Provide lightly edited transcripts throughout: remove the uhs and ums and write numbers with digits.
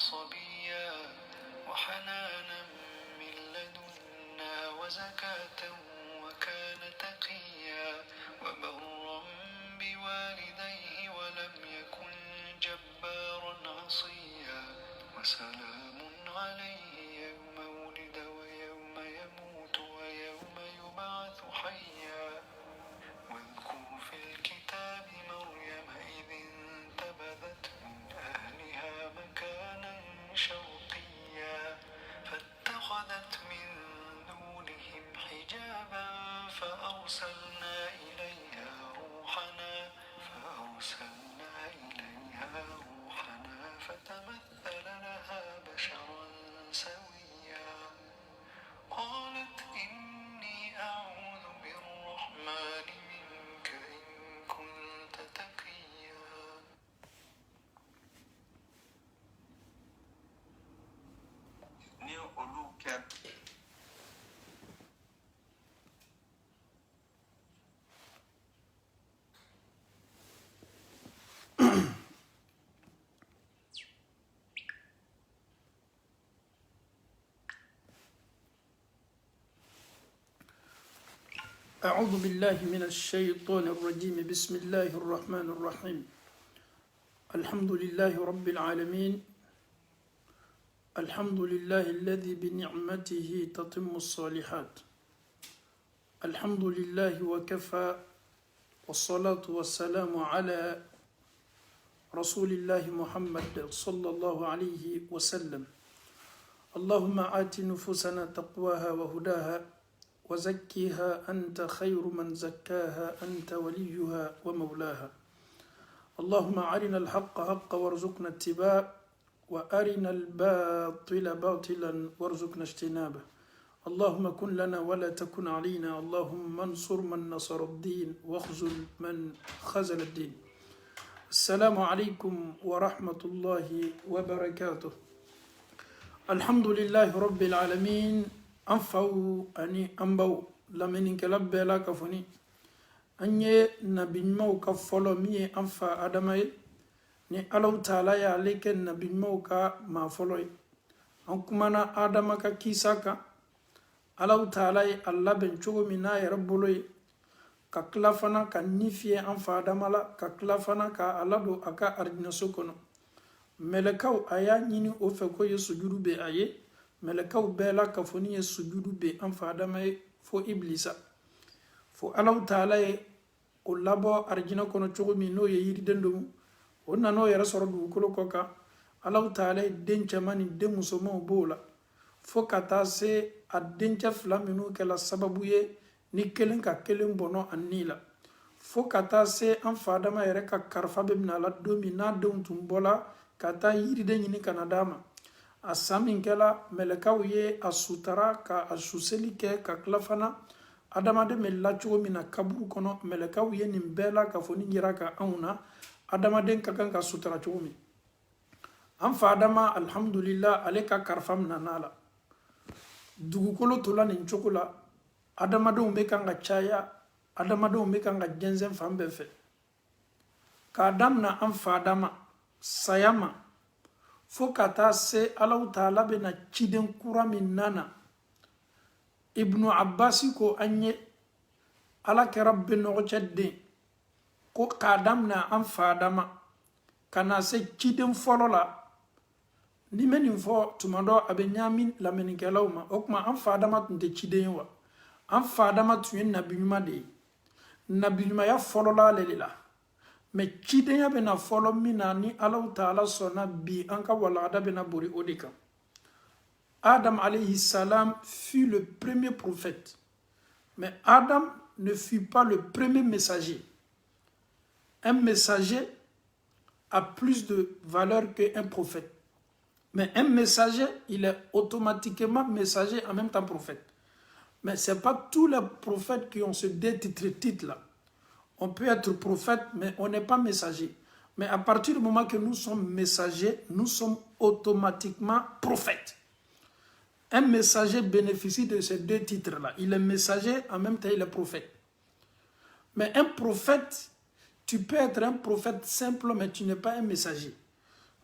صبيا وحنانا من لدنا وزكاة وكان تقيا وبرا بوالديه ولم يكن جبارا عصيا وسلام عليه يوم ولد ويوم يموت ويوم يبعث حيا واذكر في الكتاب مريم إذ انتبذت من أهلها مكانا شرقيا فاتخذت من دونهم حجابا فأرسلنا إليها روحنا فتمثل لها بشرا سويا قالت إني أعوذ بالرحمن منك إن كنت تقيا أعوذ بالله من الشيطان الرجيم بسم الله الرحمن الرحيم الحمد لله رب العالمين الحمد لله الذي بنعمته تتم الصالحات الحمد لله وكفى والصلاة والسلام على رسول الله محمد صلى الله عليه وسلم اللهم آت نفوسنا تقواها وهداها وزكيها أنت خير من زكاها أنت وليها ومولاها اللهم أرنا الحق حقا وارزقنا اتباعه وأرنا الباطل باطلا وارزقنا اجتنابه اللهم كن لنا ولا تكن علينا اللهم انصر من نصر الدين واخذل من خذل الدين السلام عليكم ورحمة الله وبركاته الحمد لله رب العالمين أنفو أني أنبو لمن كلب لا كفني أني نبي مو كفلو مي أنفا أدمي ni alaw taala ya leke nabi ɲumanw ka maafɔlɔ ye an kumana adama ka kisa kan alaw taala ye a labɛn cogo min n'a yɛrɛ bolo ye ka tila fana ka ni fiyɛ an fa adama la ka tila fana ka a ladon a ka arijinaso kɔnɔ mɛlɛkaw a y'a ɲini o fɛ ko ye sujudu bɛ a ye mɛlɛkaw bɛɛ la ka fɔ ni ye sujudu bɛ an fa adama ye fo iblisa fo alaw taala ye o labɔ arijina kɔnɔ cogo min n'o ye yiriden domu o nan'o yɛrɛ sɔrɔ dugukolo kɔ kan alaw taala ye den cɛman ni den musomanw b'o la fo ka taa se a dencɛ fila minnu kɛla sababu ye ni kelen ka kelen bɔnɔ a ni la fo ka taa se an fa adama yɛrɛ ka karifa bɛ minɛ a la don min n'a denw tun bɔla ka taa yiriden ɲini ka na d'a ma a san min kɛla mɛlɛkaw ye a sutara ka a suseli kɛ ka tila fana adamaden bɛ la cogo min na kaburu kɔnɔ mɛlɛkaw ye nin bɛɛ la ka fɔ ni yira ka anw na adamaden ka kan ka sutura cogo min an fa adama alhamdulillah ale ka karifa mina n'a la dugukolo tola nin cogo la adamadenw bɛ kan ka caya adamadenw bɛ kan ka jɛnsɛn fan bɛɛ fɛ k'a damina an fa adama saya ma fo ka taa se alaw taala bɛna ciden kura min nana ibnu abbasi ko an ye ala kɛra benɔgɔcɛ den ko k'a damina an fa adama ka na se ciden fɔlɔ la ni bɛ nin fɔ tuma dɔ a bɛ ɲaami lamɛnnikɛlaw ma o tuma an fa adama tun tɛ ciden ye wa an fa adama tun ye nabi ɲuman de ye nabi ɲumanya fɔlɔla ale de la mɛ cidenya bɛna fɔlɔ min na ni alaw taala sɔnna bi an ka walagada bɛna bori o de kan Adam alayhi salam fut le premier prophète mais Adam ne fut pas le premier messager. Un messager a plus de valeur qu'un prophète. Mais un messager, il est automatiquement messager en même temps prophète. Mais ce n'est pas tous les prophètes qui ont ce titre-là. On peut être prophète, mais on n'est pas messager. Mais à partir du moment que nous sommes messagers, nous sommes automatiquement prophètes. Un messager bénéficie de ces deux titres-là. Il est messager, en même temps il est prophète. Mais un prophète, tu peux être un prophète simple, mais tu n'es pas un messager.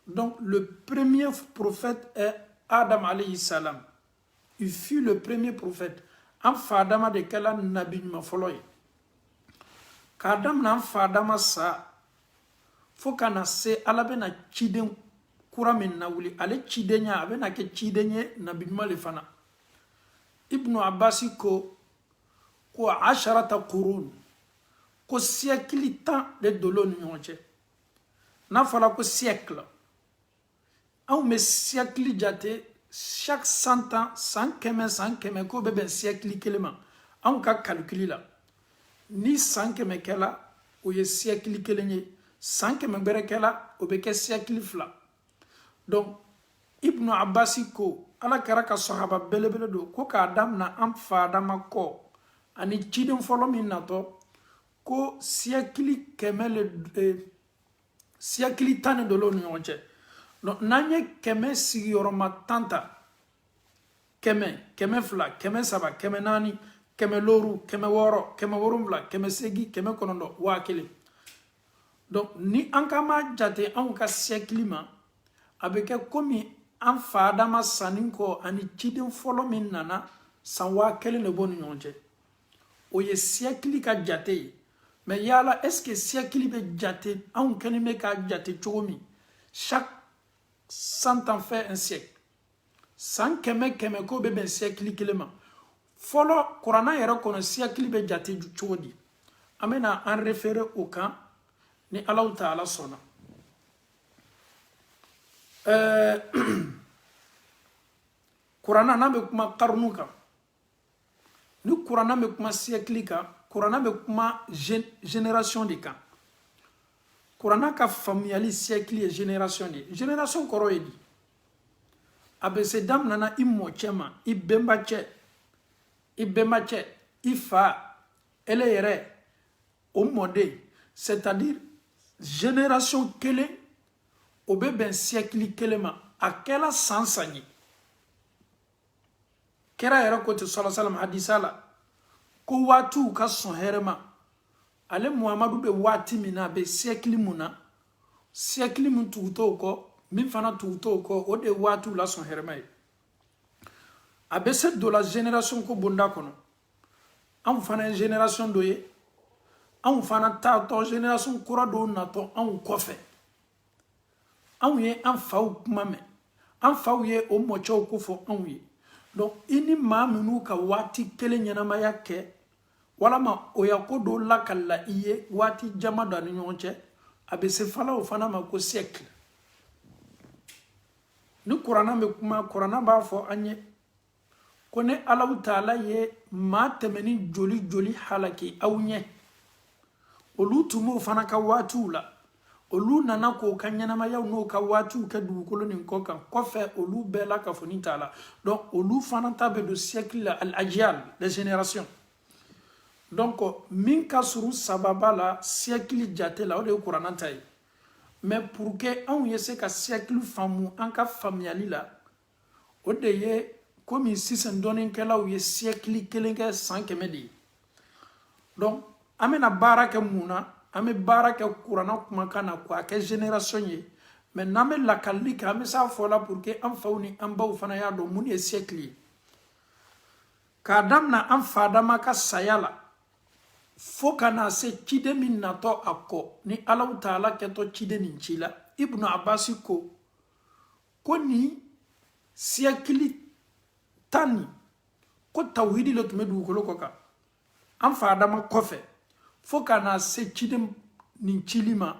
Donc le premier prophète est Adam alayhi salam. Il fut le premier prophète. En fadama de kala nabi ma foloy. Kadam na fadama sa fo kana se alabe na chiden kura min na wuli ale chidenya abe na ke chidenye nabi ma le fana. Ibn Abbas ko 10 qurun ko siècle temps de dolo ni ñonche na fala ko siècle on me siècle jate chaque 100 ans 100 keme ko be ben siècle kelema on ka calculer la ni 100 keme kala o ye siècle kelenye 100 keme bere kala o be ke siècle fla. Donc Ibn Abbas ko ala karaka sahaba belebele do ko ka adam na am fadama ko ani chidin folo min nato ko siècle kemele siècle tane de lo ñonche. Donc nanye keme sigyoroma tanta keme fla keme saba keme nani keme loru keme woro keme worumla keme segi keme konondo wakile. Donc ni ankama jate anka siècle ma abeke komi an fadama saninko ani chidin folo min nana san wakile ne bonu ñonche. Oye siècle ka jate mais yala est-ce que siècle be jate an kanime ka jate chomi chaque 100 ans fait un siècle 100 keme ko be ben siècle kilema folo Qur'an yera kono siècle be jate chodi amena en référé au camp ni Allah Ta'ala sona Qur'an na be kuma qarnu ka ni Qur'an be kuma siècle ka Qur'an be kuma génération de kan Qur'an ka familiali siècle et génération koro edi abese dam nana immo chema ibemba che ifa ele yere o mode c'est-à-dire génération kele obe ben siècle kelema akela sansani kera yere ko te sallallahu alaihi wasallam hadisala ko watu ka son herema ale Muhammadu be wati mina be siècle muna siècle mun tuto ko min fana tuto ko o de watu la son herema abese de la génération ko bonda kono an fana génération doye an fana ta to génération kura do na to an kofe an ye an faw kuma me an faw ye o mocho ko fo an ye donc ini ma minu ka wati kele nyana maya ke wala ma oya ko do la kala iye wati jama da ni ñonche abese fala o fana ma ko siècle ni Qur'an me kuma Qur'an ba fo anye ko ne Allah Ta'ala ye ma temeni joli halaki awnye olu tumo fana ka watu la olu nana ko kanyana ma yaw no ka watu ka du ko ni ko kan ko fe olu bela ka foni Ta'ala donc olu fana tabe de siècle al ajyal les générations. Donc min ka suru sababa la siècle jate la o de Qur'an tay mais pour que on yese ka siècle famu an ka familiali la o de ye comme ici sen donin kala o ye siècle kelenga 100 kemedi. Donc amena baraka muna ame baraka Qur'an kuma kana ko ka génération ye mais name la kalika ame sa fola pour que an fawni an baw fana ya do mun ye siècle ka damna an fadama ka sayala fo kana se chide min nato akko ni Allah Ta'ala keto chide nin chila Ibn Abbas ko ni siècle tani ko tawhidi le tume du ko ka an fadama kofe fo kana se chide nin chilima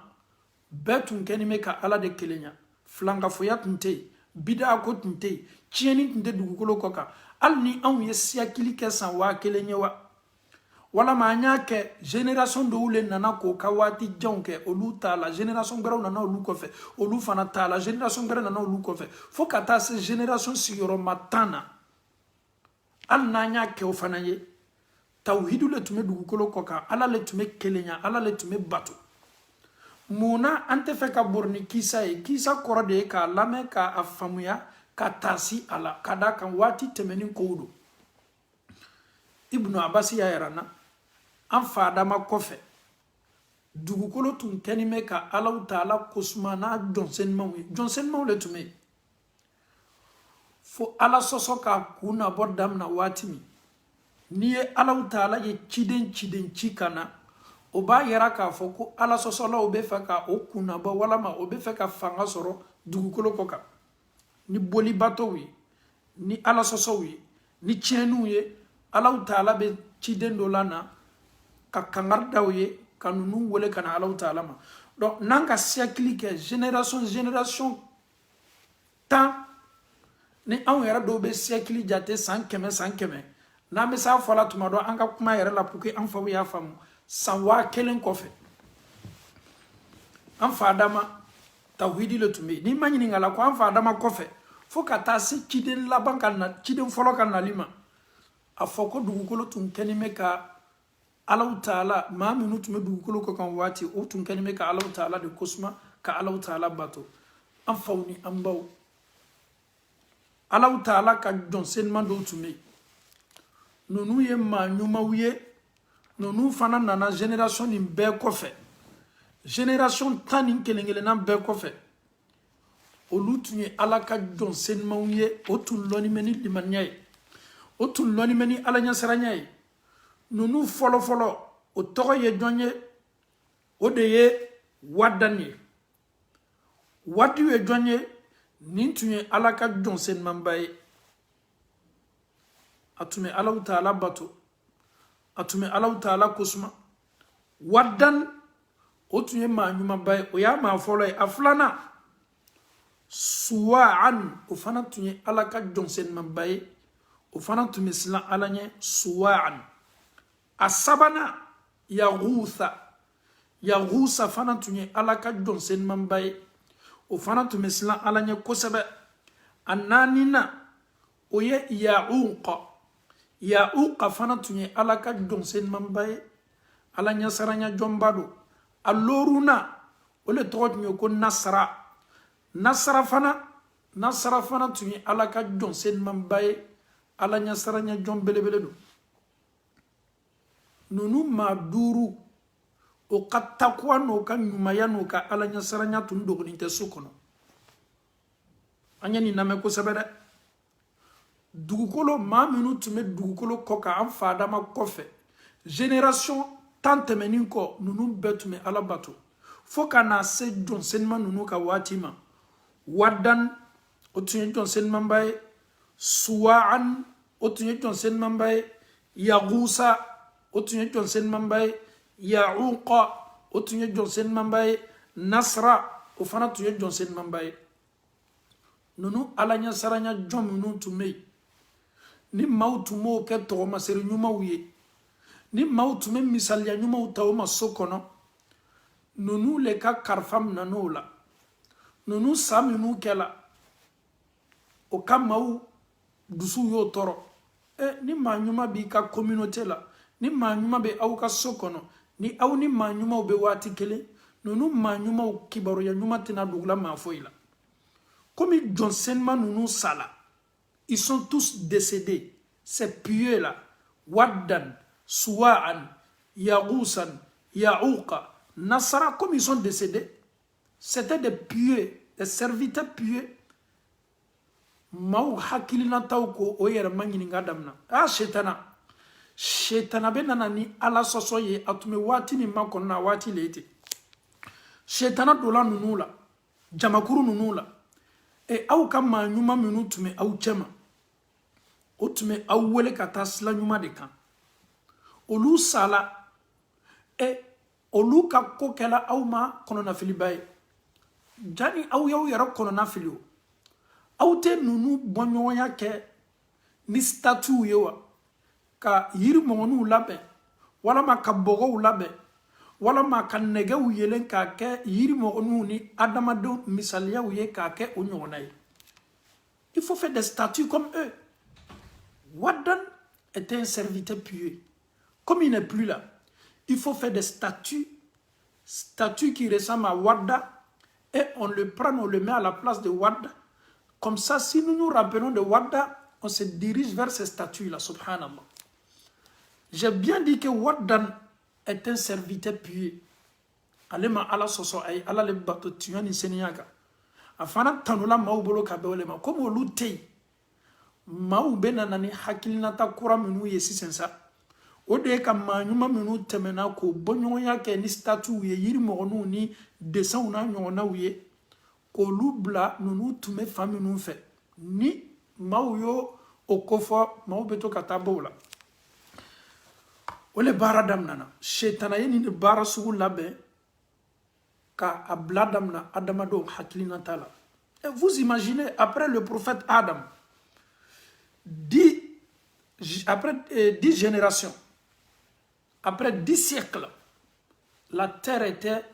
betun kenime ka ala de kelenya flanga foya tunte bida ko tunte chieni tunte du ko ka al ni an ye siècle ke san wa kelenya wa wala ma nya ke génération de ule nana ko kawati jonke olu ta la génération gbara nana olu ko fe olu fana ta la génération gbara nana olu ko fe fo kata se génération sigoro matana an nanya ke o fana ye tawhidu le tume dugu kolo ko ka ala le tume kelenya ala le tume batu muna ante fe ka borni kisa e kisa korode ka lame ka afamuya ka tasi ala kada kan wati temenin kowdo Ibn Abbas ya yarana an fadama kofe dugukolo tun kɛnimɛ ka Allahu Taala kosuma n'a jɔnsenmaw ye jɔnsenmaw le tun bɛ fo Ala sɔsɔ ka kun nabɔ damina waati min n'i ye Allahu Taala ye ciden ci ka na o b'a yira k'a fɔ ko Ala sɔsɔlaw bɛ fɛ ka o kun nabɔ walama o bɛ fɛ ka fanga sɔrɔ dugukolo kɔ kan ni bolibatɔw ye ni Ala sɔsɔw ye ni tiɲɛniw ye Allahu Taala bɛ ciden dɔ la na ka kangari da u ye ka ninnu wele ka na Allahu Taala ma donc n'an ka siècle kɛ génération 10 ni anw yɛrɛ dɔw bɛ siècle jate san kɛmɛ n'an bɛ s'a fɔ la tuma dɔ an ka kuma yɛrɛ la pour que an faw y'a faamu san 1000 kɔfɛ an fa Adama tawhidi le tun bɛ yen n'i ma ɲininka la ko an fa Adama kɔfɛ fo ka taa se ciden laban ka na ciden fɔlɔ ka nali ma a fɔ ko dugukolo tun kɛlen bɛ ka Allahu Taala maa minnu tun bɛ dugukolo kɔ kan waati o tun kɛlen bɛ ka Allahu Taala de kosuma ka Allahu Taala bato an faw ni an baw Allahu Taala ka jɔnsenman dɔw tun bɛ yen ninnu ye maa ɲumanw ye ninnu fana nana génération nin bɛɛ kɔfɛ génération 10 nin kelen-kelenna bɛɛ kɔfɛ olu tun ye Ala ka jɔnsenmanw ye o tun lɔnni bɛ ni limaniya ye o tun lɔnni bɛ ni Ala ɲɛsiranya ye ninnu fɔlɔ o tɔgɔ ye jɔn ye o de ye Wadan ye Wadiw ye jɔn ye nin tun ye Ala ka jɔnsenmanba ye a tun bɛ Allahu Taala bato a tun bɛ Allahu Taala kosuma Wadan o tun ye maa ɲumanba ye o y'a maa fɔlɔ ye a filanan Suwa'an o fana tun ye Ala ka jɔnsenmanba ye o fana tun bɛ siran Ala ɲɛ Suwa'an a sabanan Yagusa fana tun ye Ala ka jɔnsenmanba ye o fana tun bɛ siran Ala ɲɛ kosɛbɛ a naaninan o ye Ya'uqa fana tun ye Ala ka jɔnsenmanba ye Ala ɲɛsiranya jɔnba don a loruna o le tɔgɔ tun ye ko Nasara fana tun ye Ala ka jɔnsenmanba ye Ala ɲɛsiranya jɔn belebele don ninnu maa 5 o ka takuwa n'o ka ɲumanya n'o ka Ala ɲɛsiranya tun dogolen tɛ so kɔnɔ an ye nin lamɛn kosɛbɛ dɛ dugukolo maa minnu tun bɛ dugukolo kɔ kan an fa Adama kɔfɛ génération 10 tɛmɛnin kɔ ninnu bɛɛ tun bɛ Ala bato fo ka na se jɔnsenman ninnu ka waati ma Wadan o tun ye jɔnsenmanba ye Suwa'an o tun ye jɔnsenmanba ye Yagusa o tun ye jɔnsenmanba ye Ya'uqa o tun ye jɔnsenmanba ye Nasra o fana tun ye jɔnsenmanba ye ninnu Ala ɲɛsiranya jɔn minnu tun bɛ yen ni maaw tun b'o kɛ tɔgɔmasɛri ɲumanw ye ni maaw tun bɛ misaliya ɲumanw ta o ma so kɔnɔ ninnu le ka kalifa minɛn'o la ninnu sa minnu kɛla o ka maaw dusu y'o tɔɔrɔ ni maa ɲuman b'i ka communauté la ni maa ɲuman bɛ aw ka so kɔnɔ ni aw ni maa ɲumanw bɛ waati kelen ninnu maa ɲumanw kibaruya ɲuman tɛna dugula maa foyi la komi jɔnsenman ninnu sala ils sont tous décédés ces pieux là Wadan Suwa'an Yagusan Ya'uqa Nasara comme ils sont décédés c'était des pieux des serviteurs pieux maaw hakilinataw ko o yɛrɛma ɲininka damina shetana bɛ nana ni Ala sɔsɔ ye a tun bɛ waati min ma kɔnɔna waati le ten shetana dola ninnu la jamakuru ninnu la aw ka maa ɲuman minnu tun bɛ aw cɛma o tun bɛ aw wele ka taa sira ɲuman de kan olu sala olu ka ko kɛla aw ma kɔnɔnafiliba ye jani aw y'aw yɛrɛ kɔnɔnafili o aw tɛ ninnu bɔɲɔgɔnya kɛ ni statut ye wa ka yirimɔgɔniw labɛn walama ka bɔgɔw labɛn walama ka nɛgɛw yelen k'a kɛ yirimɔgɔniw ni adamadenw misaliyaw ye k'a kɛ o ɲɔgɔnna ye il faut faire des statuts comme eux Wadan était un serviteur pieux comme il n'est plus là il faut faire des statuts qui ressemblent à Wada et on le prend, on le met à la place de Wada. Comme ça, si nous nous rappelons de Wada, on se dirige vers ces statuts-là, subhanallah. J'ai bien dit que Wadan est un serviteur pieux. ale ma ala sɔsɔ ay ala le bato tiɲɛ ni seniya kan a fana tanula maaw bolo ka bɛn o le ma komi olu tɛ yen maaw bɛ na ni hakilinata kura minnu ye sisan sa o de ye ka maa ɲuman minnu tɛmɛna k'o bɔɲɔgɔnya kɛ ni statuw ye yiri mɔgɔninw ni dessinw n'a ɲɔgɔnnaw ye k'olu bila ninnu tun bɛ fan minnu fɛ ni maaw y'o o kofɔ maaw bɛ to ka taa bɔ o la o le baara daminɛna setana ye nin baara sugu labɛn ka a bila damina adamadenw hakilinata la et vous imaginez après le prophète Adam 10 générations après 10 siècles la terre était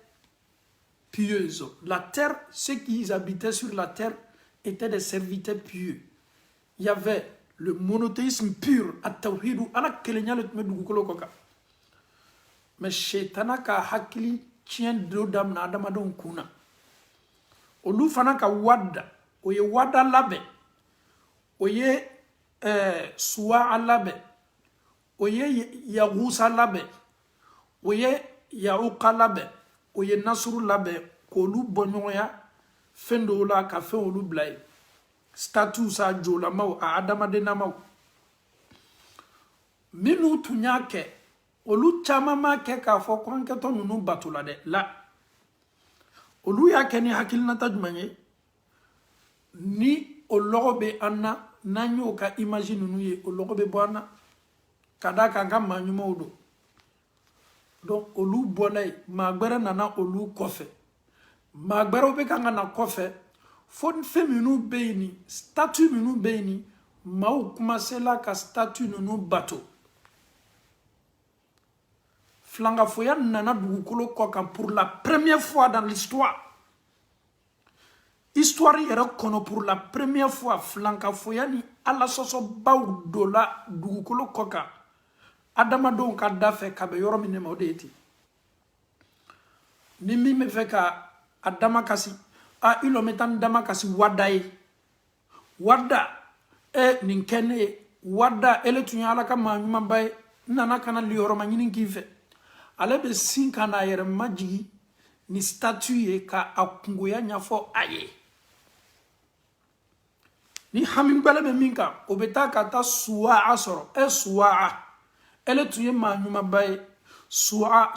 pieuse. La terre, ceux qui habitaient sur la terre étaient des serviteurs pieux. Il y avait le monothéisme pur, at-tawhidu, ala kelenya le tume dugukolo koka. Mais shaitana ka hakili tien do dam na adamadon kuna. Olu fana ka wada, oye wada labe, oye suwa labe, oye yagusa labe, oye yauka labe, oye nasuru labe, kolu bonyoya, fendo la ka fe olu blay. Statut sa jola mau a adamadena mau. Minu tunyake, olu chamama ke ka fo kwanketo nunu batula de la. Olu ya keni hakilinata jumanye, ni ologobe anna, nanyo ka imagine nunu ye, ologobe bwana, kadaka nga manyuma udo. Donc olu bolay, magbere nana olu kofe. Magbere obe kanga na kofe, fon fe minu beyni, statut minu beyni, mau kumase la ka statut nunu bato. Flanga foya nana dugukolo koka pour la première fois dans l'histoire. Histoire yere kono pour la première fois flanga foya ni ala soso baw dola dugukolo koka. Adama don ka dafe ka be yoro minema odeti. Ni mi me fe ka adama kasi a ilo metan dama kasi wadaye. Wada ninkene wada ele tunya ala ka ma nyuma bay nana kana li yoro ma nyinin kife. Ale be sinka na yere majigi ni statue ka akungoya nyafo aye. Ni hamin bele be minka obeta kata suwa asoro suwa ele tuye ma nyuma bay suwa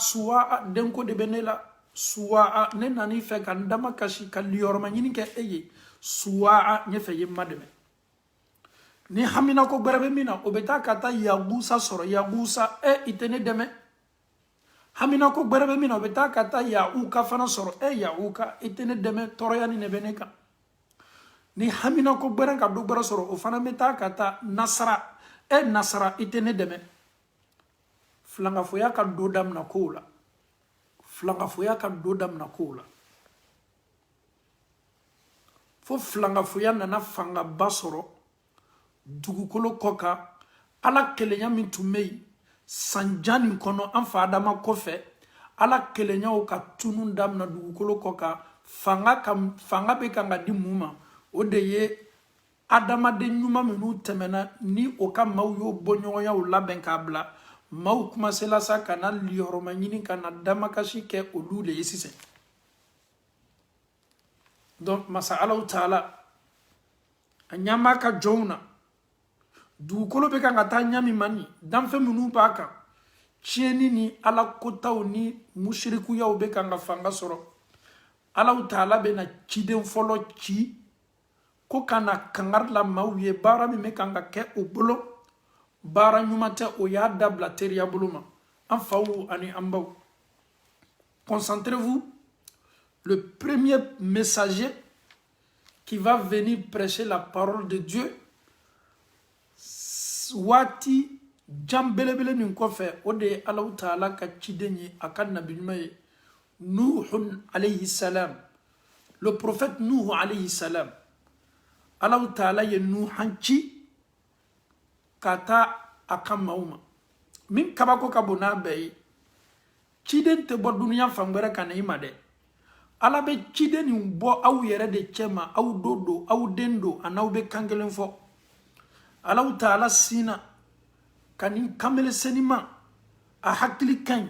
denko de benela suwa ne nani fe kan dama kashi ka lior ma nyini ke eye suwa nyefe ye mademe ni hamina ko berebe mina obeta kata yagusa soro yagusa itene deme hamina ko berebe mina obeta kata yauka fana soro yauka itene deme toroyani ne beneka ni hamina ko beren ka do bera soro o fana meta kata nasra nasra itene deme flanga foya ka do dam na kola flanga foya ka do dam na kola fo flanga foya nana fanga basoro dugukolo koka ala kelenya min tumei sanjani kono anfa adama kofe ala kelenya o ka tunun dam na dugukolo koka fanga be kanga di muma o de ye adama de nyuma minu temena ni o ka maw yo bonyoya o laben ka bla mau kuma sela sa kana lioroma nyini kana dama kashi ke olu le yesise. Donc masa Allah taala anyama ka jona du kolo be kanga ta nyami mani dam fe munu baka chieni ni ala kotaw ni mushriku yaw be kanga fanga soro Allah taala be na chiden folo chi ko kana kangar la mawye bara mi me kanga ke obolo bara nyumate o ya dabla teria buluma anfawu ani ambaw. Concentrez-vous, le premier messager qui va venir prêcher la parole de Dieu wati jambelebele nin kofe o de Allah taala ka cidenye akan nabi nyumaye Nuh alayhi salam, le prophète Nuh alayhi salam. Allah taala ye Nuh hanchi kata akam mauma min kabako kabona bay ciden te bo dunya fambere kan imade ala be ciden bo aw yere de chema aw dodo aw dendo anaw be kangelen fo Allah taala sina kanin kamele senima a hakili kan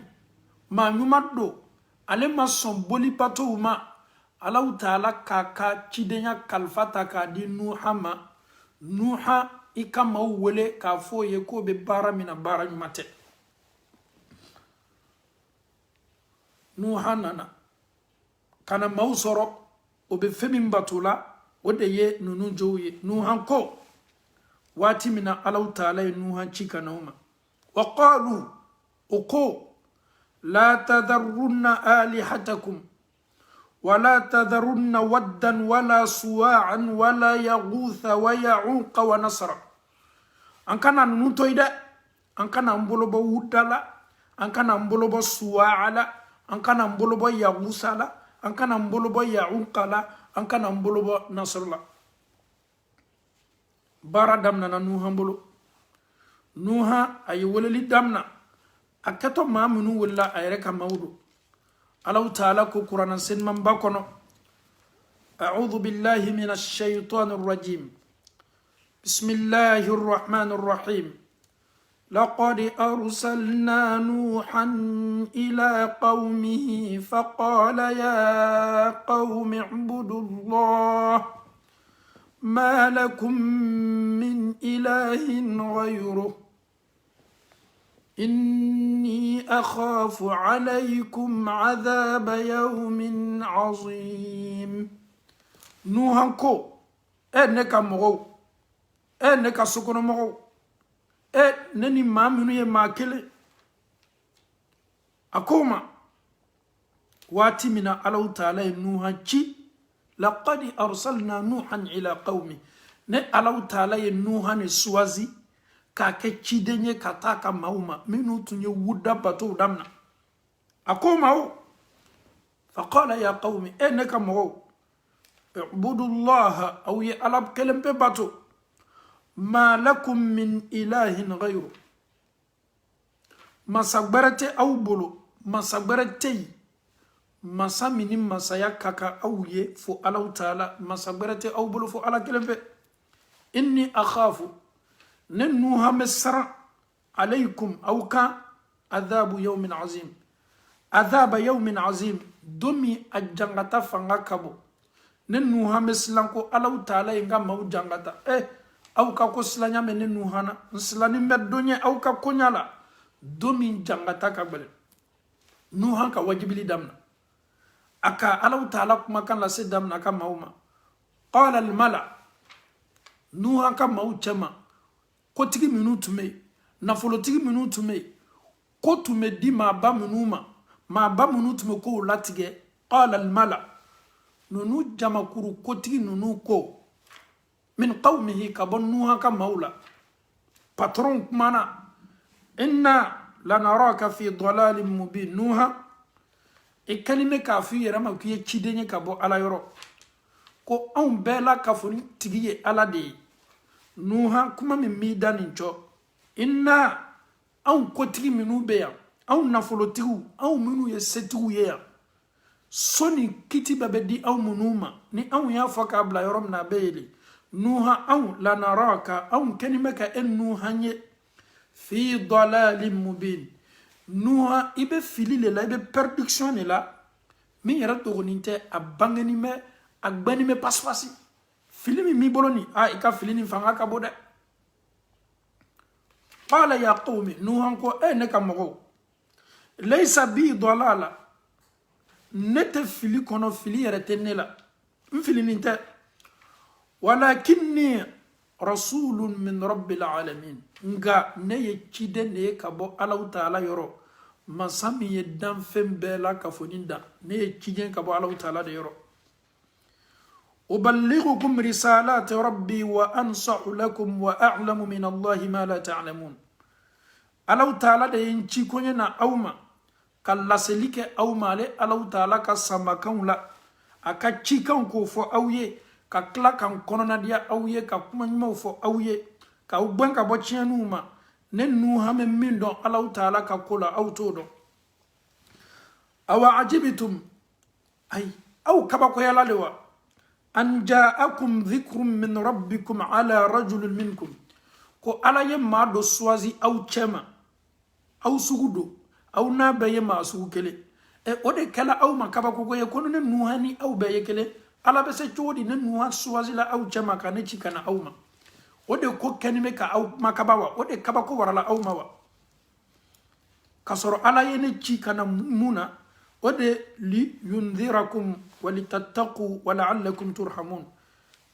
ma nyuma do ale ma son boli bato ma Allah Ta'ala ka cidenya kalfata ka di Nuha ma Nuha ikama wele ka fo ye ko be bara mina bara mate Nuha nana kana mausoro o be femin batula o de ye nunu joye Nuha ko wati mina Allah Ta'ala Nuha chika nauma wa qalu uko la tadharrunna alihatakum ولا تذرن ودا ولا سواعا ولا يغوث ويعوق ونصر ان كان نونتويدا ان كان امبولوبو ودالا ان كان امبولوبو سواعلا ان كان امبولوبو يغوثلا ان كان امبولوبو يعوقلا ان كان امبولوبو نصرلا بارا دمنا نوها امبولو نوها اي وللي دمنا اكتو ما منو ولا ايركا مودو الله تعالى قرآن سن من بكنا أعوذ بالله من الشيطان الرجيم بسم الله الرحمن الرحيم لقد أرسلنا نوحا إلى قومه فقال يا قوم اعبدوا الله ما لكم من إله غيره إني أخاف عليكم عذاب يوم عظيم نوحانكو نكا مغو نكا سكون مغو نني ما منو يماكلي أكوما واتي من الله تعالى نوحانكي لقد أرسلنا نوحا إلى قومه الله تعالى نوحان سوازي kake chidenye kataka mauma minu tunye wuda bato damna akoma o faqala ya qaumi enaka mo اعبدوا الله او يالب كلم باتو ما لكم من اله غيره ما صبرت او بلو ما صبرتي ما سامني ما سيكاكا او ي فو الله تعالى ما صبرت او بلو فو على كلم اني اخاف ننوها مسر عليكم أو كان عذاب يوم عظيم عذاب يوم عظيم دمي الجنغتا فنغاكبو ننوها مسلانكو الله تعالى ينغا مو جنغتا أو كاكو سلانيا من ننوهانا نسلاني مدوني أو كاكو نيالا دمي جنغتا كبل نوها كواجب لي دمنا أكا الله تعالى كما كان لسي دمنا كماوما قال الملأ نوها كماو جمع kotigi minu tume nafolotigi minu tume ko tume di ma ba minu tume ko latige qala al mala nunu jamakuru kotigi nunu ko min qawmihi kabunnuha ka maula patron mana inna lanaraka fi dalalin mubin nuha kalime ka fi yarama ku chidenye kabo ala yoro ko on bela ka foni tigiye ala de Nuha kuma mi danincho inna au kotigi minu beya au nafolotigu au minu ye setigu ye soni kiti babedi au munuma ni au ya faka bla yorom na beli Nuha au lanaraka au kenimeka nuha nye fi dalalin mubin Nuha ibe filile la ibe perdiction la mi yara togoninte abangani me agbani me pasfasi filimi mi boloni ika filini fanga kabode qala ya qawmi nuhan ko neka mogo laysa bi dalala nete fili kono fili yere tenela mfilini nte walakinni rasulun min rabbil alamin nga ne ye chide ne kabo Allah Ta'ala yoro masami ye dan fembela kafoninda ne ye chide kabo Allah Ta'ala de yoro أبلغكم رسالات ربي وأنصح لكم وأعلم من الله ما لا تعلمون الله تعالى ده ينشيكونينا أوما كاللاسليك أوما لي الله تعالى كسامكون لا أكتشيكون كوفو أويه ككلا كان كوننا ديا أويه ككمنمو فو أويه كأوبان كبوتشينوما ننوها من دون الله تعالى كقولا أو تودو أو عجبتم أي أو كبكو يلا لوا أن جاءكم ذكر من ربكم على رجل منكم كو على يما دو سوازي أو تشما أو سودو أو نابا يما سوكلي ode kala aw makaba ko ye kono ne nuhani aw be yekele ala be se chodi ne nuha suwazila aw chama kana chikana aw ma ode ko kenime ka aw makaba wa ode kaba ko warala aw ma wa kasoro ala yene chikana muna ode li yundhirakum walitattaqu wa la'allakum turhamun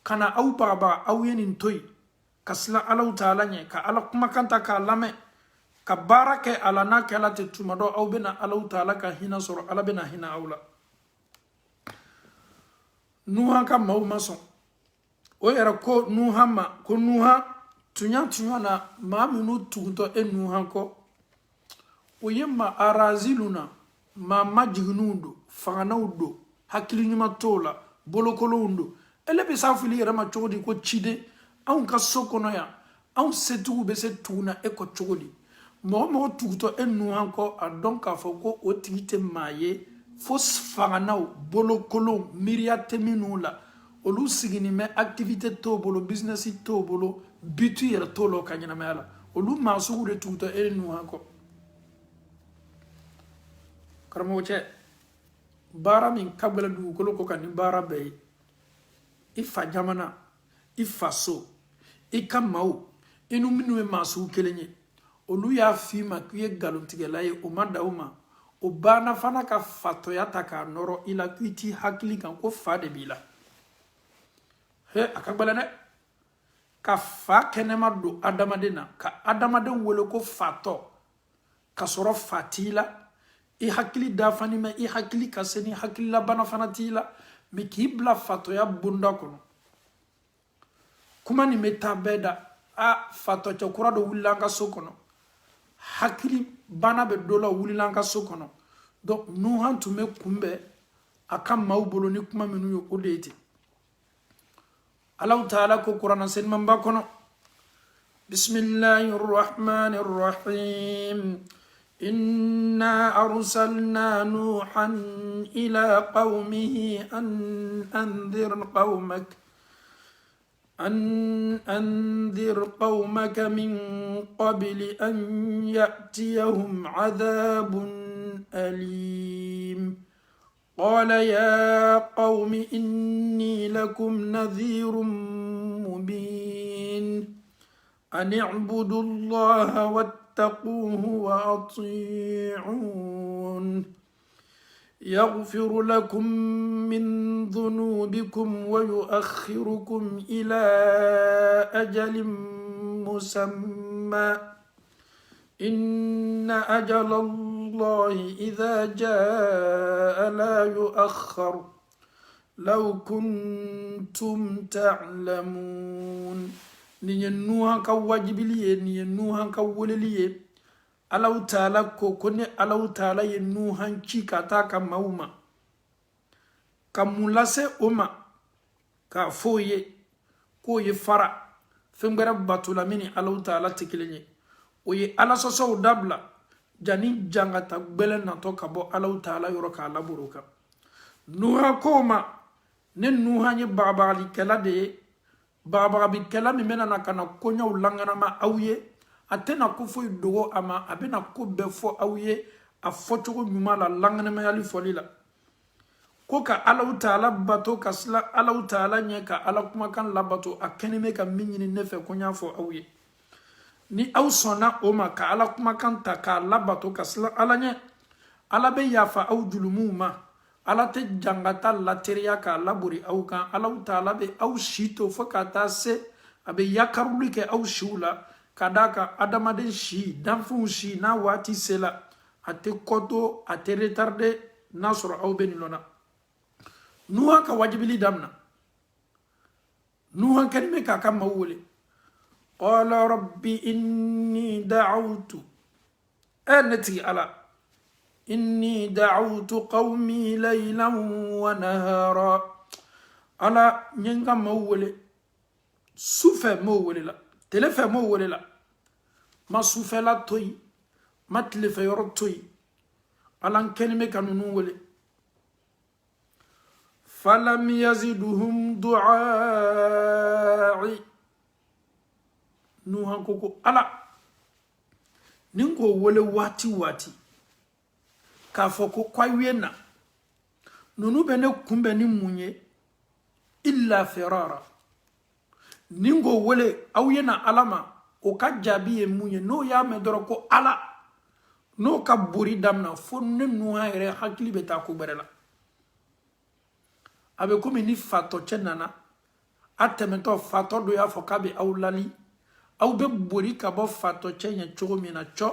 kana aw baba aw yenin toy kasla ala taala nye ka ala kuma kanta ka lame ka barake ala na kala te tumado aw bena ala taala ka hina soro ala bena hina awla nuha ka mawmason o era ko nuha ma ko nuha tunya na ma minu tugunto nuha ko o yemma araziluna ma majignundo fanaudo hakili nyuma tola bolokolondo ele be safili rama chodi ko chide an ka sokono ya an setugu be se tuna e ko chodi mo tuguto nuha ko a donc a foko o tigite maye fos fanau bolokolo miriate minula olu sigini me activité to bolo business to bolo bitu yera to lo kanyana mala olu masugu de tuguto nuha ko karamo che bara min kabela du ko ko kan bara be ifa jamana ifa so ikamau inu minu e masu kelenye olu ya fima kuye galontige laye o madauma o bana fana ka fato ya taka noro ila kwiti hakili kan ko fade bila he akabala ne ka fa kenema do adamadena ka adamaden wole ko fato ka soro fatila i hakili da fani me i hakili kaseni hakili la bana fana tila me kibla fato ya bunda kono kuma ni metabeda a fato chokura do wulanga sokono hakili bana be dola wulanga sokono donc nuhan tume kumbe akam mawbolo ni kuma minu yo odeti Allah taala ko qur'an sen mamba kono bismillahir rahmanir rahim إنا أرسلنا نوحا إلى قومه أن أنذر قومك من قبل أن يأتيهم عذاب أليم قال يا قوم إني لكم نذير مبين أن اعبدوا الله واتقوه وأطيعون يغفر لكم من ذنوبكم ويؤخركم إلى أجل مسمى إن أجل الله إذا جاء لا يؤخر لو كنتم تعلمون نينوها كواجبليه نينوها كولليه Allah taala ko kone Allah taala ye nuhan ci kata ka mauma kamulase oma ka foye ko ye fara fembere batula mini Allah taala tikilenye o ye ala soso dabla jani jangata gbele na to ka bo Allah taala yoro ka laburuka nuha koma ne nuha ye babali kala de baba bi kala mi mena na kana konya ulangana ma awye atena ko fo dogo ama abena ko be fo awye a foto nyuma la langane ma yali folila ko ka Allah taala bato kasla Allah taala nya ka ala kuma kan labato akene me ka minyini nefe ko nya fo awye ni awsona o ma ka ala kuma kan ta ka labato kasla ala nya ala be yafa aw julumuma ala te jangata lateria ka laburi aw kan Allah taala be aw shito fo ka ta se abe yakarulike aw shula kadaka adamaden shi danfun shi na wati sela ate koto ate retarde nasro aw benilona nuha ka wajibili damna nuha kalime ka kam mawule qala rabbi inni da'awtu anati ala inni da'awtu qawmi laylan wa nahara ala nyenga mawule sufe mawule la telefe mo wolela ma soufela toy ma telefe yor toy alan kenime kanunu wole falam yaziduhum du'a'i nuhan koko ala ninko wole wati k'a fɔ ko kwaye na nunu bɛ ne kunbɛn ni mun ye illa firara ni n k'o wele aw ye na ala ma o ka jaabi ye mun ye n'o y'a mɛn dɔrɔn ko ala n'o ka bori damina fo ne nuhan yɛrɛ hakili bɛ taa ko bɛrɛ la a bɛ komi ni fatɔcɛ nana a tɛmɛtɔ fatɔ dɔ y'a fɔ k'a bɛ aw lali aw bɛ bori ka bɔ fatɔcɛ ɲɛ cogo min na cɔ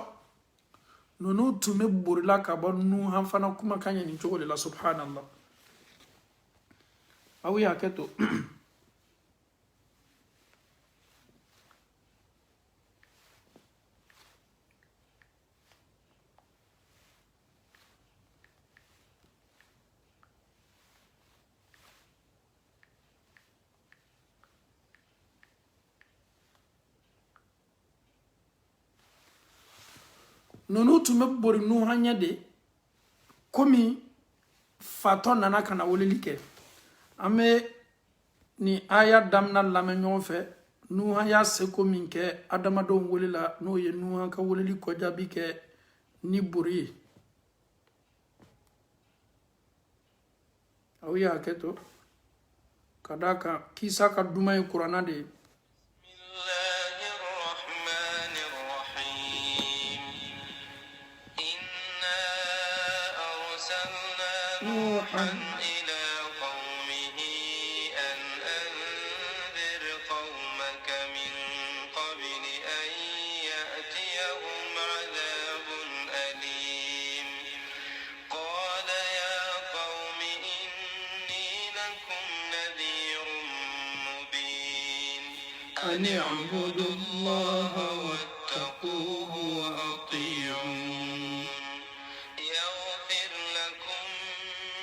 nunu tun bɛ borila ka bɔ nuhan fana kumakan ɲɛ nin cogo de la subhanallah aw ye hakɛ to nunu tun bɛ bori nuhan ɲɛ de komi fatɔ nana ka na weleli kɛ an bɛ ni aya damina lamɛn ɲɔgɔn fɛ nuhan y'a seko min kɛ adamadenw welela n'o ye nuhan ka weleli kɔjaabi kɛ ni bori ye aw ye hakɛ to ka d'a kan kisa ka duman ye kuranna de ye إلى قومه أن أنذر قومك من قبل أن يأتيهم عذاب أليم قال يا قوم إني لكم نذير مبين أن اعبدوا الله واتقوه وأطيعون يغفر لكم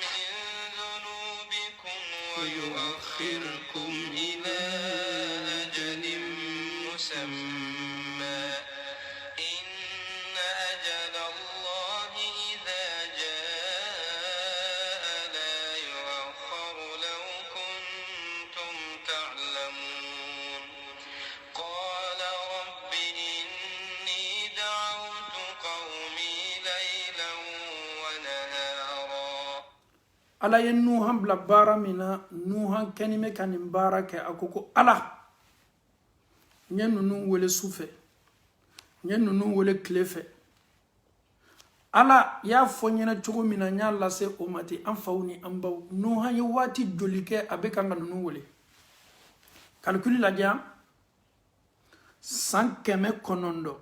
من ذنوبكم ويؤخركم إلى أجل مسمى إن أجل الله إذا جاء لا يؤخر لو كنتم تعلمون قال رب إني دعوت قومي ليلا ونهارا ala ye nuhan bila baara min na nuhan kɛni bɛ ka nin baara kɛ a ko ko ala n ye ninnu wele su fɛ n ye ninnu wele tile fɛ ala y'a fɔ ɲɛna cogo min na n y'a lase o ma ten an faw ni an baw nuhan ye waati joli kɛ a bɛ kan ka ninnu wele kalikuli lajɛ yan san 900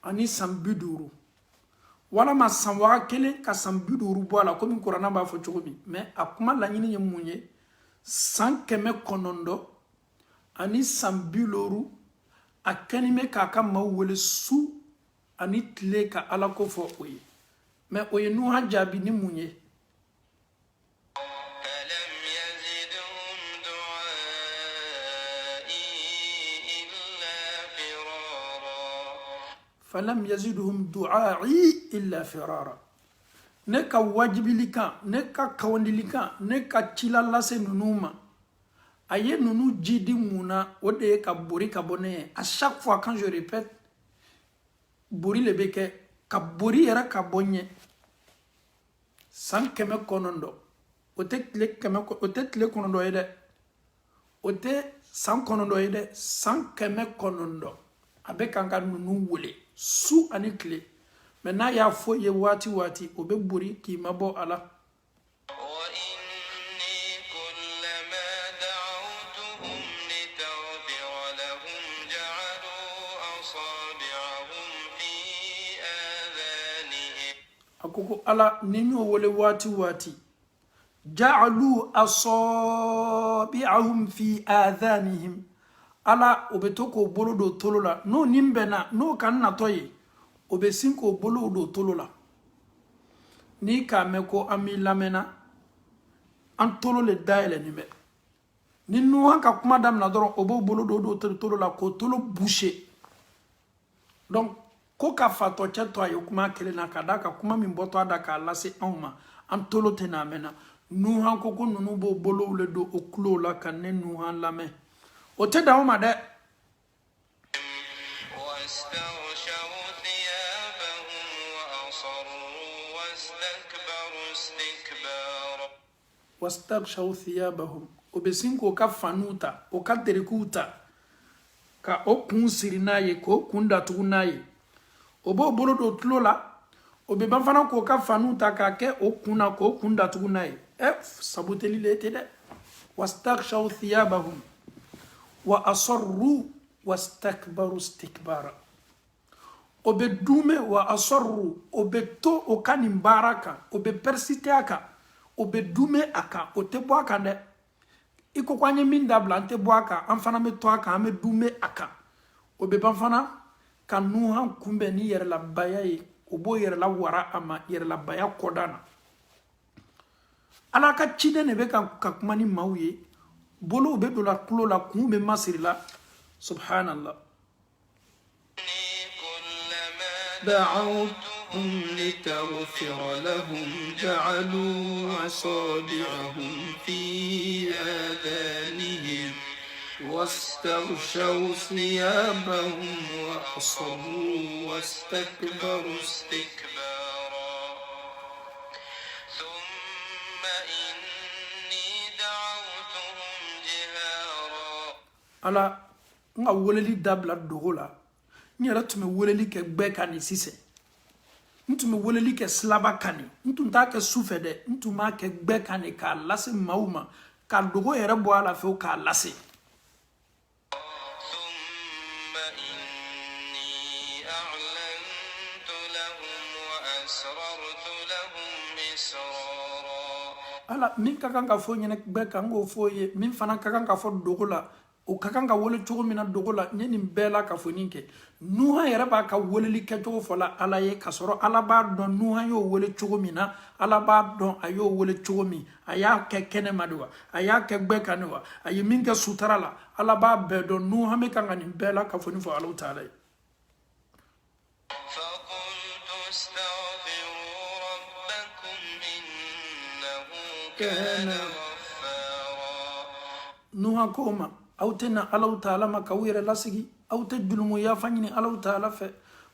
ani san 50 walama san 1000 ka san 50 bɔ a la komi kuranna b'a fɔ cogo min mais a kuma laɲini ye mun ye san 900 ani san 50 a kɛni bɛ k'a ka maaw wele su ani tile ka ala ko fɔ o ye mais o ye nuhan jaabi ni mun ye فلم يزدهم دعائي إلا فرارا falam yazidhum du'ai illa firara ne ka wajibili kan ne ka kawandili kan ne ka cila lase nunu ma a ye nunu jidi mun na o de ye ka bori ka bɔ ne ye à chaque fois quand je répète bori le bɛ kɛ ka bori yɛrɛ ka bɔ ɲɛ san 900 o tɛ tile 900 ye dɛ o tɛ san 900 ye dɛ san 900 a bɛ kan ka nunu wele su ani tile mais n'a y'a fɔ ye waati waati o bɛ bori k'i mabɔ a la وإني كلما دعوتهم لتغفر لهم جعلوا أصابعهم في آذانهم a ko ko ala ni n y'o wele waati waati ja'alu asabi'ahum fi adhanihim ala o bɛ to k'o bolo don tolo la n'o nin bɛnna n'o ka natɔ ye o bɛ sin k'o bolo don tolo la n'i k'a mɛn ko an b'i lamɛnna an tolo le dayɛlɛnnen bɛ ni nuhan ka kuma damina dɔrɔn o b'o bolo don tolo la k'o tolo boucher donc ko ka fatɔcɛ to a ye kuma kelen na ka da ka kuma min bɔtɔ a da k'a lase anw ma an tolo tɛ n'a mɛnna nuhan ko ko ninnu b'o bolow le don o tulo la ka ne nuhan lamɛn o tɛ dan o ma dɛ واستغشوا ثيابهم وأصروا wastaghshaw thiyabahum obesin ko ka fanuta o ka terikuta ka o kun siri n'a ye k'o kun datugu n'a ye o b'o bolo don tulo la o bɛ ban fana k'o ka fanu ta k'a kɛ o kun na k'o kun datugu n'a ye sabuteli le tɛ dɛ wastaghshaw thiyabahum wa asarru wastakbaru istikbara o bɛ dume wa asarru o bɛ to o ka nin baara kan o bɛ persiste a kan o bɛ dume a kan o tɛ bɔ a kan dɛ i ko an ye min dabila an tɛ bɔ a kan an fana bɛ to a kan an bɛ dume a kan o bɛ ban fana ka Nuhan kunbɛn ni yɛrɛlabaya ye o b'o yɛrɛla wara a ma yɛrɛlabaya kɔda na ala ka ciden de bɛ ka kuma ni maaw ye bolow bɛ don la tulo la kun bɛ masiri la subhanallah دعوتهم لتغفر لهم جعلوا أصابعهم في آذانهم واستغشوا ثيابهم وأصروا واستكبروا استكبارا ثم إني دعوتهم جهارا ala nga weleli dabla dogo la n yɛrɛ tun bɛ weleli kɛ gbɛ kan ni sisan n tun bɛ weleli kɛ silaba kan ni n tun t'a kɛ sufɛ dɛ n tun b'a kɛ gbɛ kan ni k'a lase maaw ma ka dogo yɛrɛ bɔ a la fewu k'a lase ثم إني أعلنت لهم وأسررت لهم إسرارا ala min ka kan ka fɔ ɲɛnɛ gbɛ kan n k'o fɔ ye min fana ka kan ka fɔ dogo la o ka kan ka wele cogo min na dogo la n ye nin bɛɛ la ka fɔ nin kɛ Nuhan yɛrɛ b'a ka weleli kɛcogo fɔla ala ye k'a sɔrɔ ala b'a dɔn Nuhan y'o wele cogo min na ala b'a dɔn a y'o wele cogo min a y'a kɛ kɛnɛma de wa a y'a kɛ gbɛ kan de wa a ye min kɛ sutara la ala b'a bɛɛ dɔn Nuhan bɛ kan ka nin bɛɛ la ka fɔ nin fɔ alaw taala ye فقلت استغفروا ربكم إنه كان غفارا Nuhan ko ma aw tɛ na alaw taala ma k'aw yɛrɛ lasigi aw tɛ julumu yafa ɲini alaw taala fɛ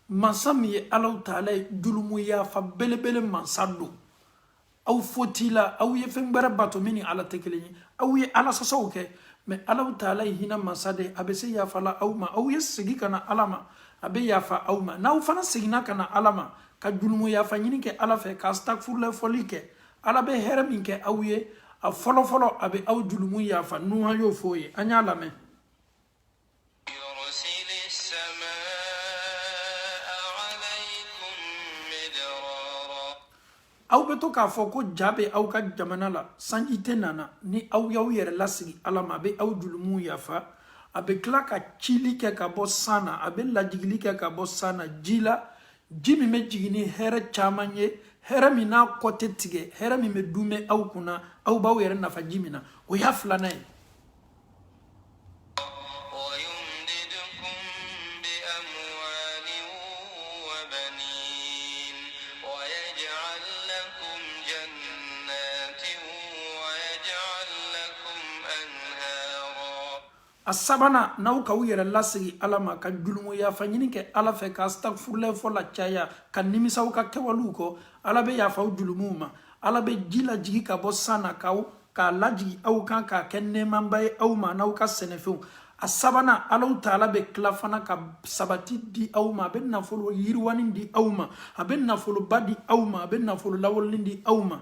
mansa min ye alaw taala ye julumu yafa belebele mansa don aw foti la aw ye fɛn gbɛrɛ bato min ni ala tɛ kelen ye aw ye ala sɔsɔw kɛ mɛ alaw taala ye hinɛ mansa de a bɛ se yafa la aw ma aw ye segi ka na ala ma a bɛ yafa aw ma n'aw fana seginna ka na ala ma ka julumu yafa ɲini kɛ ala fɛ ka astagfirullah fɔli kɛ ala bɛ hɛrɛ min kɛ aw ye a fɔlɔfɔlɔ a bɛ aw julumu yafa Nuhan y'o fɔ ye an y'a lamɛn يرسل السماء عليكم مدرارا aw bɛ to k'a fɔ ko ja bɛ aw ka jamana la sanji tɛ nana ni aw y'aw yɛrɛ lasigi ala ma a bɛ aw julumu yafa a bɛ tila ka cili kɛ ka bɔ san na a bɛ lajigili kɛ ka bɔ san na ji la ji min bɛ jigin ni hɛrɛ caman ye hɛrɛ min n'a kɔ tɛ tigɛ hɛrɛ min bɛ dunmɛ aw kunna aw b'aw yɛrɛ nafa ji min na o y'a filanan ye ويمددكم بأموال وبنين ويجعل لكم جنات ويجعل لكم أنهارا a sabanan n'aw k'aw yɛrɛ lasigi ala ma ka julumu yafa ɲini kɛ ala fɛ ka astagfirullah fɔ la caya ka nimisa aw ka kɛwalew kɔ ala bɛ yafa aw julumuw ma ala bɛ ji lajigi ka bɔ san na k'a lajigi aw kan k'a kɛ nɛɛmaba ye aw ma n'aw ka sɛnɛfɛnw a sabanan alaw taala bɛ tila fana ka sabati di aw ma a bɛ nafolo yiriwani di aw ma a bɛ nafoloba di aw ma a bɛ nafolo lawaleni di aw ma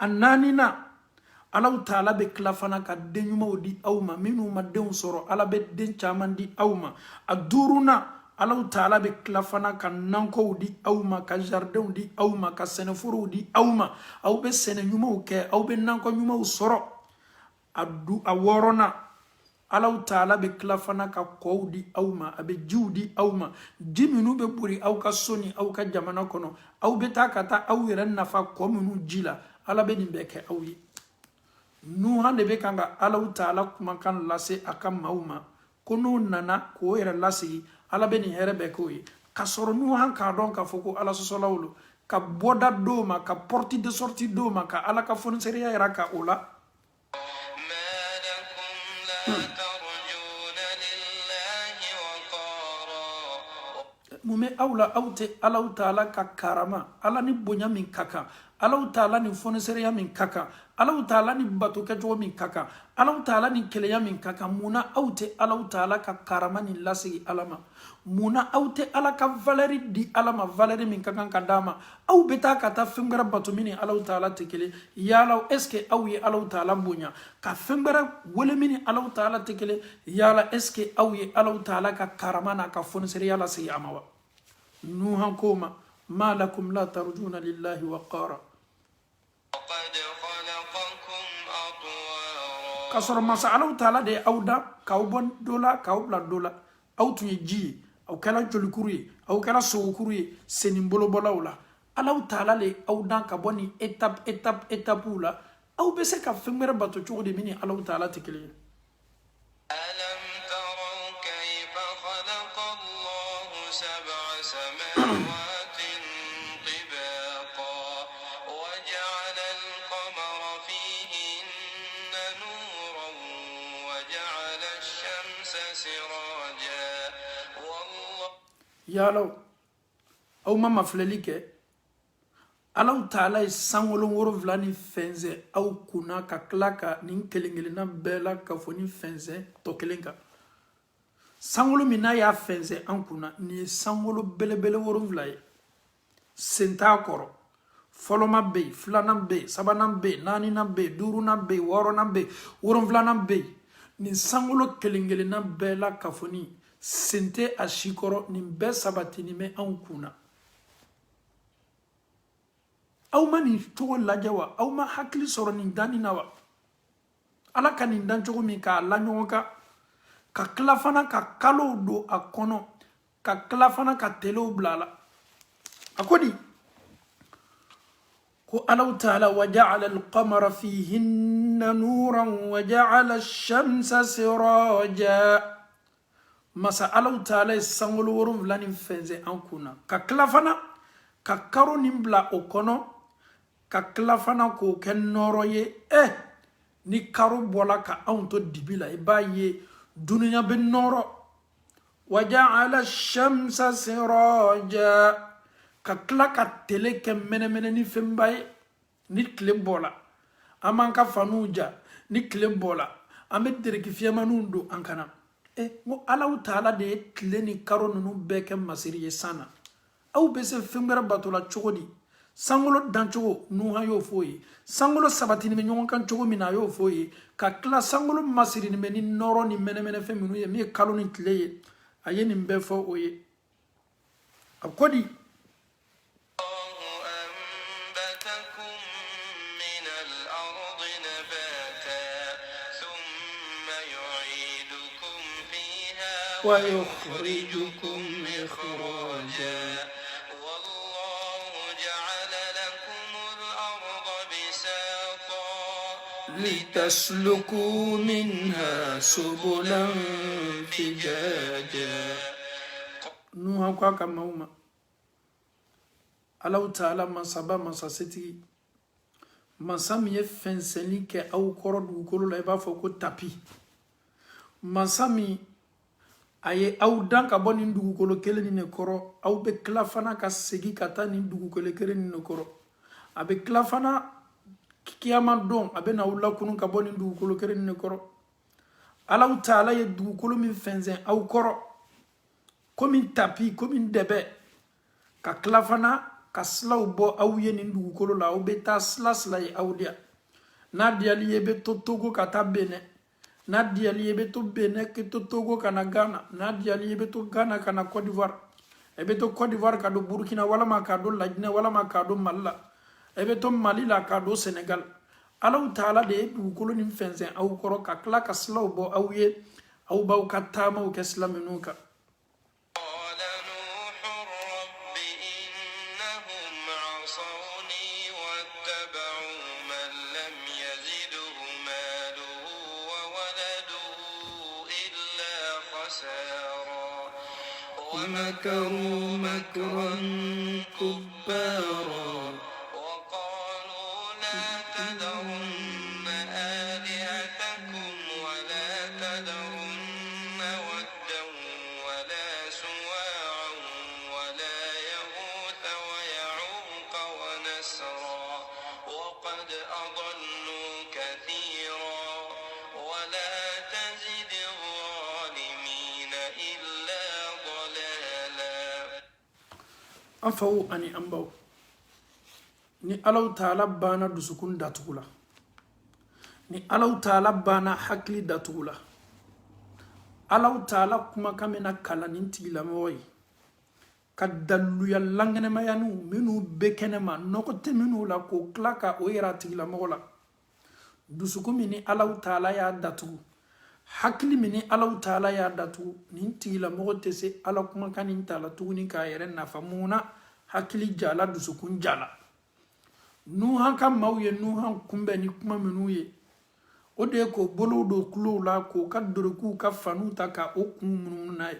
a naaninan alaw taala bɛ tila fana ka den ɲumanw di aw ma minnu ma denw sɔrɔ ala bɛ den caman di aw ma a duurunan alaw taala bɛ tila fana ka nankɔw di aw ma ka jardinw di aw ma ka sɛnɛforow di aw ma aw bɛ sɛnɛ ɲumanw kɛ aw bɛ nankɔ ɲumanw sɔrɔ a wɔɔrɔnan alaw taala bɛ tila fana ka kɔw di aw ma a bɛ jiw di aw ma ji minnu bɛ bori aw ka so ni aw ka jamana kɔnɔ aw bɛ taa ka taa aw yɛrɛ nafa kɔ minnu ji la ala bɛ nin bɛɛ kɛ aw ye Nuhan de bɛ kan ka alaw taala kumakan lase a ka maaw ma ko n'o nana k'o yɛrɛ lasigi ala bɛ nin hɛrɛ bɛɛ k'o ye ka sɔrɔ Nuhan k'a dɔn k'a fɔ ko ala sɔsɔlaw lo ka bɔda d'o ma ka porte de sortie d'o ma ka ala ka fonisɛriya yira ka o la ما لكم لا ترجون لله وقارا mun bɛ aw la aw tɛ alaw taala ka karama ala ni bonya min ka kan Allahu Ta'ala ni foniseriya min kaka Allahu Ta'ala ni bato kɛcogo min kaka Allahu Ta'ala ni keleya min kaka muna aw tɛ Allahu Ta'ala ka karama ni lasigi alama muna aw tɛ Ala ka valeri di alama valeri min ka kan ka d'a ma aw bɛ taa ka taa fɛn wɛrɛ bato min ni Allahu Ta'ala tɛ kelen yala est-ce que aw ye Allahu Ta'ala bonya ka fɛn wɛrɛ wele min ni Allahu Ta'ala tɛ kelen yala est-ce que aw ye Allahu Ta'ala ka karama n'a ka foniseriya lasigi a ma wa Nuhan ko ma lakum la tarjuna lillahi waqara وقد خلقكم أطوارا ka sɔrɔ masa Allahu Ta'ala de ye aw da k'aw bɔ dɔ la k'aw bila dɔ la aw tun ye ji ye aw kɛra jolikuru ye aw kɛra sogokuru ye senin bolobɔlaw la Allahu Ta'ala le aw dan ka bɔ ni étape la aw bɛ se ka fɛn wɛrɛ bato cogo di min ni Allahu Ta'ala tɛ kelen ye ألم تروا كيف خلق الله سبع سماوات طباقا وجعل القمر فيهن نورا وجعل الشمس سراجا والله yalaw aw ma mafilɛli kɛ Allahu Ta'ala ye sankolon 7 ni fɛnsɛ aw kunna ka tila ka nin kelen-kelenna bɛɛ la ka fɔ ni fɛnsɛ tɔ kelen kan sankolo min n'a y'a fɛnsɛ an kunna nin ye sankolo belebele 7 ye sen t'a kɔrɔ fɔlɔma bɛ yen filanan bɛ yen sabanan bɛ yen naaninan bɛ yen duurunan bɛ yen wɔɔrɔnan bɛ yen 7nan bɛ yen nin sankolo kelen-kelenna bɛɛ la ka fɔ ni sen tɛ a si kɔrɔ nin bɛɛ sabatinin bɛ anw kunna aw ma nin cogo lajɛ wa aw ma hakili sɔrɔ nin danni na wa Ala ka nin dan cogo min k'a la ɲɔgɔn kan ka tila fana ka kalow don a kɔnɔ ka tila fana ka telew bila a la a ko di ko Allahu Ta'ala wa ja'ala al-qamara fihinna nuran wa ja'ala ash-shamsa siraja masa Allahu Ta'ala ye sankolo 7 ni fɛnsɛ an kunna ka tila fana ka karo nin bila o kɔnɔ ka tila fana k'o kɛ nɔrɔ ye ni karo bɔla ka anw to dibi la i b'a ye duniya bɛ nɔrɔ wa ja'ala ash-shamsa siraja ka tila ka tele kɛ mɛnɛmɛnɛ ni fɛnba ye ni tile bɔla an b'an ka faniw ja ni tile bɔla an bɛ dereki fiyɛmaniw don an kana ko Allahu Ta'ala de ye tile ni karo ninnu bɛɛ kɛ masiri ye san na aw bɛ se fɛn wɛrɛ bato la cogo di sankolo dancogo Nuhan y'o fɔ ye sankolo sabatinin bɛ ɲɔgɔn kan cogo min na a y'o fɔ ye ka tila sankolo masirinin bɛ ni nɔrɔ ni mɛnɛmɛnɛ fɛn minnu ye min ye kalo ni tile ye a ye nin bɛɛ fɔ o ye a ko di أنبتكم من الأرض نباتا ثم يعيدكم فيها ويخرجكم إخراجا والله جعل لكم الأرض بساطا لتسلكوا منها سبلا فجاجا Nuhan ko a ka maaw ma Allahu Ta'ala masaba masasetigi masa min ye fɛnsɛnni kɛ aw kɔrɔ dugukolo la i b'a fɔ ko tapi masa min a ye aw dan ka bɔ nin dugukolo kelen nin de kɔrɔ aw bɛ tila fana ka segin ka taa nin dugukolo kelen nin de kɔrɔ a bɛ tila fana kiyama don a bɛ na aw lakunu ka bɔ nin dugukolo kelen nin de kɔrɔ Allahu Ta'ala ye dugukolo min fɛnsɛn aw kɔrɔ komi tapi komi dɛbɛ ka tila fana ka silaw bɔ aw ye nin dugukolo la aw bɛ taa sila ye aw diya n'a diyali ye bɛ to Togo ka taa Benin n'a diyali ye bɛ to Benin ka to Togo ka na Ghana n'a diyali ye bɛ to Ghana ka na Côte d'Ivoire e bɛ to Côte d'Ivoire ka don Burkina walama ka don Lajinɛ walama ka don Mali la e bɛ to Mali la ka don Senegal Allahu Ta'ala de ye dugukolo nin fɛnsɛn aw kɔrɔ ka tila ka silaw bɔ aw ye aw b'aw ka taamaw kɛ sila minnu kan قال نوح رب إنهم عصوني واتبعوا من لم يزده ماله وولده إلا خسارا ومكروا مكرا كبارا وقالوا لا تذرن آلهتكم ولا تذرن ودا ولا سواعا ولا يغوث ويعوق ونسرا إلا ضلالا. أنفو أني أنبو ni Allahu Ta'ala bana dusukun datugula ni Allahu Ta'ala bana hakli datugula Allahu Ta'ala kuma kamena kalanin tigilamoy kadallu ya langene mayanu minu bekenema nokote minu la ko klaka o yara tigilamola dusukun mini Allahu Ta'ala ya datugu hakli mini Allahu Ta'ala ya datugu nin tigilamogo tese ala kuma kanin tala tuguni ka yere nafamuna hakli jala dusukun jala nuhan ka mawye nuhan kumbe ni kuma minu ye o de ko bolo do kulo la ko ka doroku ka fanu ta ka o kun munu na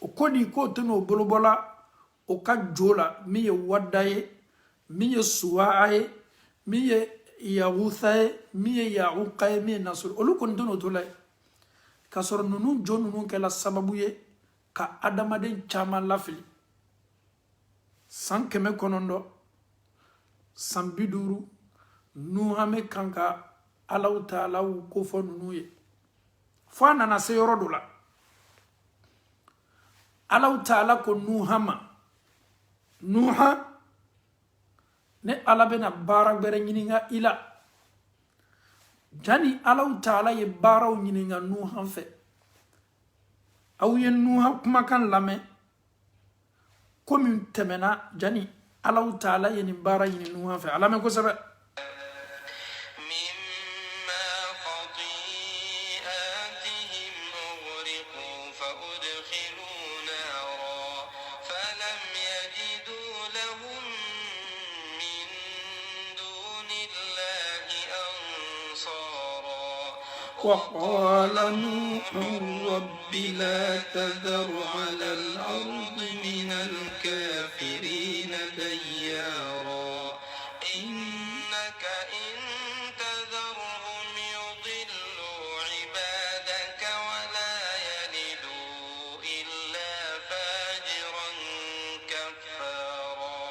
o kodi ko teno bolo bola o ka jola mi ye wadaye mi ye suwaye mi ye yaghuthaye mi ye yauqaye mi ye nasur olu kon teno to la ka sor nunu jo nunu ke la sababu ye ka adamaden chama lafili san keme konondo san biduru nuhame kanka Allahu Ta'ala ko fo nunu ye fo nana se yoro do la Allahu Ta'ala ko nuhama nuha ne ala bena bara bere nyininga ila jani Allahu Ta'ala ye bara nyininga nuha fe aw ye nuha kuma kan lame komi temena jani Allahu Ta'ala ye ni bara yini nuha fe alame ko sabe مما خطيئاتهم أغرقوا فأدخلوا نارا فلم يجدوا لهم من دون الله أنصارا. وقال نوح رب لا تذر على الأرض من الكافرين ديارا إنك إن تذرهم يضلوا عبادك ولا يلدوا إلا فاجرا كفارا.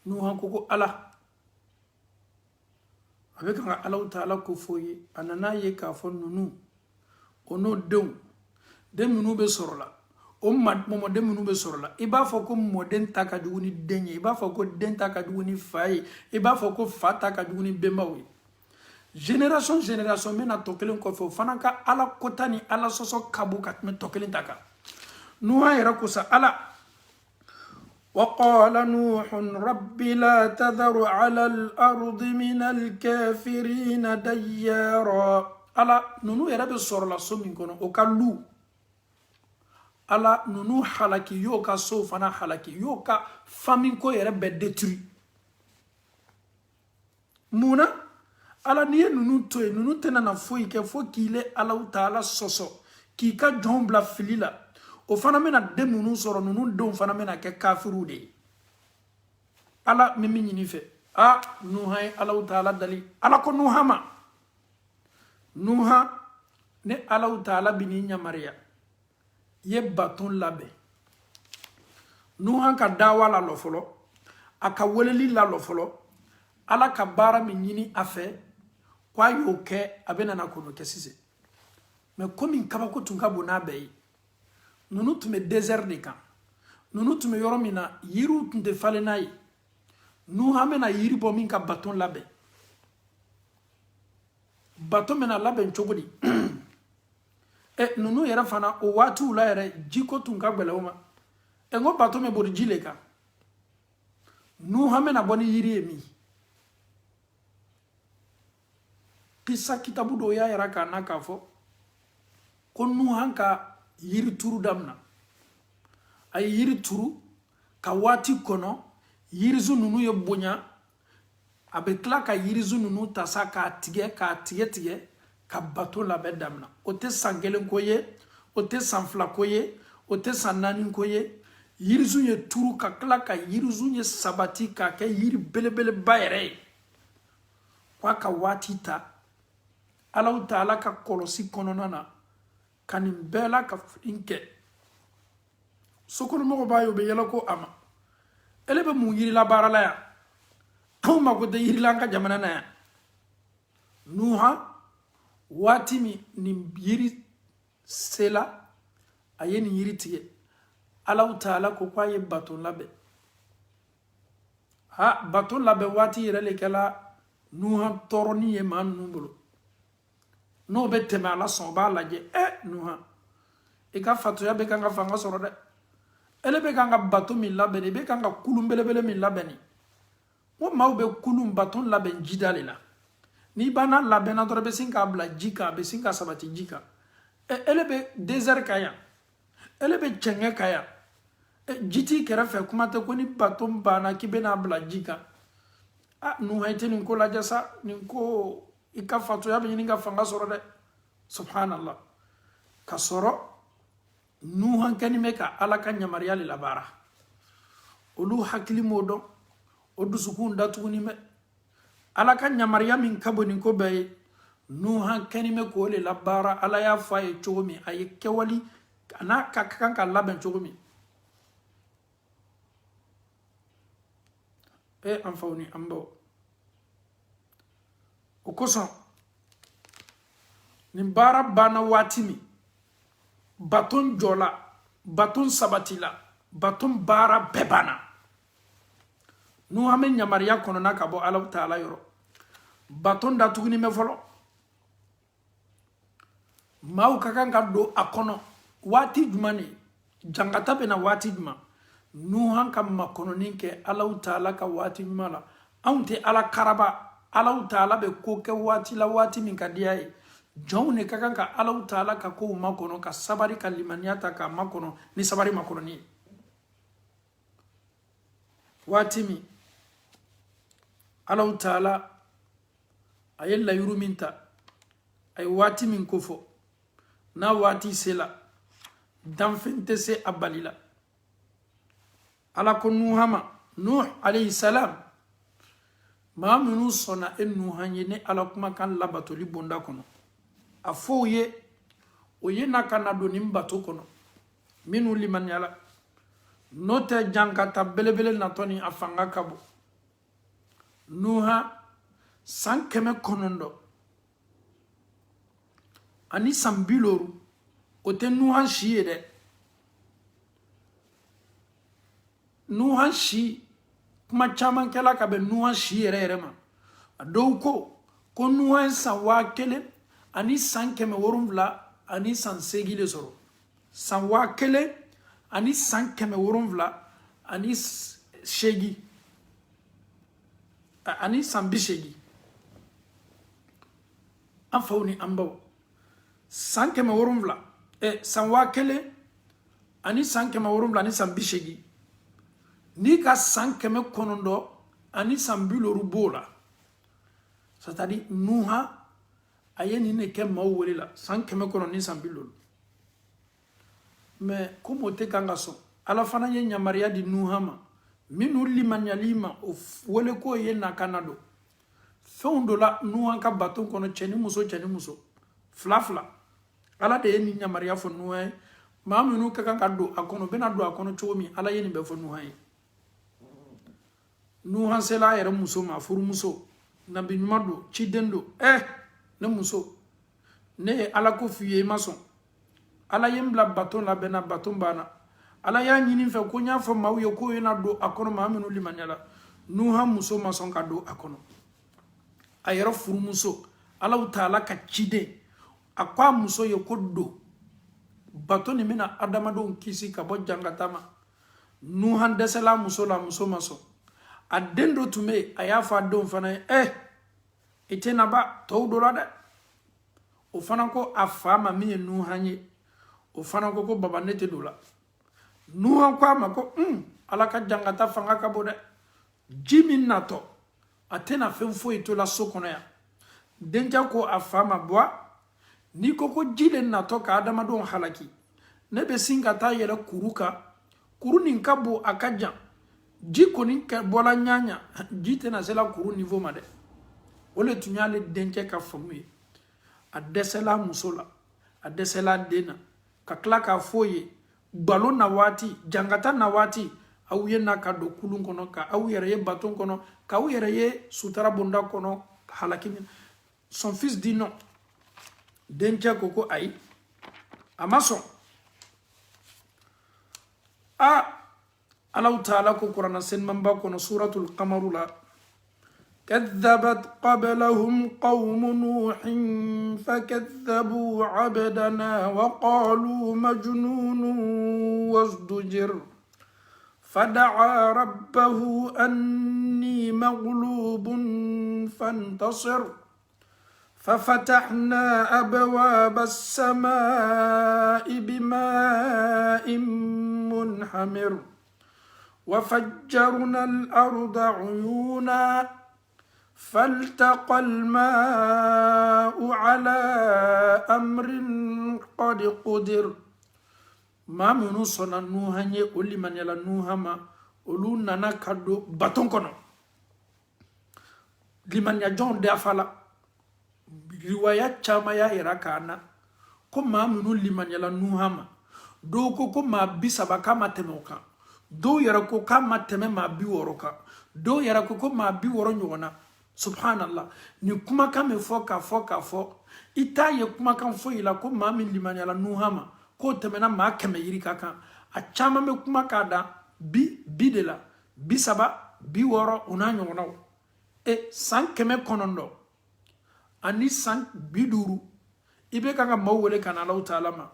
nuha ko ala avec nga Allahu Ta'ala ko foye anana ye ka fo nunu ono de munu be sorola o mad momo de munu be sorola iba fo ko moden taka duguni denye iba fo ko den taka duguni faye iba fo ko fata ka duguni bembawi génération mena tokelen ko fo fanaka ala kotani ala soso kabu kat me tokelen taka nuha era ko sa ala وقال نوح رب لا تذر على الأرض من الكافرين ديارا ألا نونو يربي صور لا سومين كونو وكالو ألا نونو حلقي يوكا سوفنا حلقي يوكا فامين كو يربي ديتري مونا ألا نيه نونو توي نونو تنانا فوي كفو كيلي ألا تعالى سوسو كيكا جومبلا فليلا o fana mena de nunu soro nunu don fana mena ke kafiru de ala mimi nyini fe nuha Allahu Ta'ala dali ala ko nuhama nuha ne Allahu Ta'ala bini nyamaria ye baton labe nuha ka dawa la lofolo aka weleli la lofolo ala ka bara mi nyini afe kwa yoke abena na kono kesise me komi kabako tunka bona bei nunu tume désert de kan nunu tume yoro mina yiru tunte falenai nu hamena yiri bo min ka baton labe baton mena labe chogodi nunu yera fana o watu la yere jiko tunka gbelewma ngo baton me bodi jile ka nu hamena boni yiri emi pisa kitabu do ya yera kana kafo ko nu hanka yiri turu damna ay yiri turu ka wati kono yirizu nunu ye bonya abetla ka yirizu nunu tasa ka tige ka bato la bedamna ote sangelen koye ote sanfla koye ote sanani koye yirizu ye turu ka kla ka yirizu ye sabati ka ke yiri belebele bayre kwa ka wati ta Allahu Ta'ala ka kolosi kononana kanin bela ka inke sokolo mo bayo be yela ko ama elebe mu yiri la barala ya aw ma ko de yiri lanka jamana na ya nuha watimi ni yiri sela a ye nin yiri tigɛ Allahu Taala ko k'a ye bato labɛn bato labɛn waati yɛrɛ le kɛla Nuhan tɔɔrɔni ye maa ninnu bolo n'o bɛ tɛmɛ Ala sɔn o b'a lajɛ Nuhan i ka fatoya bɛ kan ka fanga sɔrɔ dɛ ele bɛ kan ka bato min labɛn i bɛ kan ka kulun belebele min labɛn ko maaw bɛ kulun bato labɛn jida le la n'i banna labɛnna dɔrɔn i bɛ sin k'a bila ji kan a bɛ sin ka sabati ji kan ele bɛ désert kan yan ele bɛ cɛngɛ kan yan ji t'i kɛrɛfɛ kuma tɛ ko ni bato banna k'i bɛna bila ji kan Nuhan i tɛ nin ko lajɛ sa nin ko i ka fatoya bɛ ɲini ka fanga sɔrɔ dɛ subhanallah ka sɔrɔ Nuhan kɛni bɛ ka Ala ka yamaruya le labaara olu hakili m'o dɔn o dusukun datuguni bɛ Ala ka yamaruya min ka bon nin ko bɛɛ ye Nuhan kɛni bɛ k'o le labaara Ala y'a fɔ a ye cogo min a ye kɛwali a n'a ka kan ka labɛn cogo min an faw ni an baw o kosɔn nin baara banna waati min baton jɔla baton sabatila baton baara bɛɛ banna Nuhan bɛ yamaruya kɔnɔna ka bɔ Allahu Taala yɔrɔ baton datuguni bɛ fɔlɔ maaw ka kan ka don a kɔnɔ waati jumɛn de jangata bɛ na waati jumɛn Nuhan ka makɔnɔni kɛ Allahu Taala ka waati ɲuman la anw tɛ Ala karaba Allahu Taala bɛ ko kɛ waati la waati min ka diya ye jɔnw de ka kan ka Allahu Taala ka kow makɔnɔ ka sabari ka limaniya ta k'a makɔnɔ ni sabari makɔnɔni ye waati min Allahu Taala a ye layiru min ta a ye waati min ko fɔ n'a waati sela danfɛn tɛ se a bali la Ala ko Nuhan ma Nuh alayhi salam maa minnu sɔnna Nuhan ye ni Ala kumakan labatoli bonda kɔnɔ a fɔ o ye na ka na don nin bato kɔnɔ minnu limaniyala n'o tɛ jankata belebele natɔ ni a fanga ka bon Nuhan san 900 ani san 50 o tɛ Nuhan si ye dɛ Nuhan si kuma caman kɛla ka bɛn Nuhan si yɛrɛ yɛrɛ ma a dɔw ko Nuhan san 1000 ani san 700 ani san 8 de sɔrɔ san 1000 ani san 700 ani 8 ani san 80 an faw ni an baw san 700 san 1000 ani san 700 ani san 80 n'i ka san 900 ani san 50 b'o la c'est-à-dire Nuhan a ye nin de kɛ maaw wele la san 900 ni san 50 mais comme o tɛ kan ka sɔn Ala fana ye yamaruya di Nuhan ma minnu limaniyali ma o wele ko ye na ka na don fɛnw dɔ la Nuhan ka bato kɔnɔ cɛ ni muso fila Ala de ye nin yamaruya fɔ Nuhan ye maa minnu ka kan ka don a kɔnɔ bɛna don a kɔnɔ cogo min Ala ye nin bɛɛ fɔ Nuhan ye Nuhan sela a yɛrɛ muso ma furumuso nabi ɲuman don ciden don ne muso ne ye Ala ko f'i ye i ma sɔn Ala ye n bila bato labɛnna bato banna Ala y'a ɲini fɛ ko n y'a fɔ maaw ye k'o ye na don a kɔnɔ maa minnu limaniyala Nuhan muso ma sɔn ka don a kɔnɔ a yɛrɛ furumuso Allahu Taala ka ciden a ko a muso ye ko don bato nin bɛna adamadenw kisi ka bɔ jangata ma Nuhan dɛsɛla a muso la a muso ma sɔn a den dɔ tun bɛ yen a y'a fɔ a denw fana ye i tɛ na ba tɔw dɔ la dɛ o fana ko a fa ma min ye Nuhan ye o fana ko baba ne tɛ don la Nuhan ko a ma ko Ala ka jangata fanga ka bon dɛ ji min natɔ a tɛna fɛn foyi to la so kɔnɔ yan denkɛ ko a fa ma bɔ n'i ko ji de natɔ ka adamadenw halaki ne bɛ sin ka taa yɛlɛ kuru kan kuru nin ka bon a ka jan ji kɔni bɔla ɲaɲa ji tɛna se la kuru niveau ma dɛ o le tun y'ale denkɛ ka faamu ye a dɛsɛla muso la a dɛsɛla den na ka tila k'a fɔ ye balo na waati jangata na waati aw ye na ka don kulun kɔnɔ ka aw yɛrɛ ye baton kɔnɔ ka aw yɛrɛ ye sutara bonda kɔnɔ halaki min son fils dit non denkɛ ko ayi amason Allah ta'ala ko Qur'an sen mamba ko suratul qamar la كذبت قبلهم قوم نوح فكذبوا عبدنا وقالوا مجنون وازدجر فدعا ربه أني مغلوب فانتصر ففتحنا أبواب السماء بماء منهمر وفجرنا الأرض عيونا فالتقى الماء على أمر قد قدر ما منو صنع نوحا يقول من يلا نوحا ما أولو نانا كدو باتون كنو لمن يجون دافلا روايات chama ya irakana ko ma munun liman yala nuhama do ko ma bisaba kama temoka do yara ko kama teme ma bi woroka do yara ko ma bi woro nyona subhanallah ni kuma kame foka ita ye kuma kan fo ila ko ma min liman yala nuhama ko temena ma kame yirika kan a chama me kuma kada bi de la bisaba bi woro una nyona e san keme konondo ani san biduru ibe kanga mawole kana Allah ta'ala ma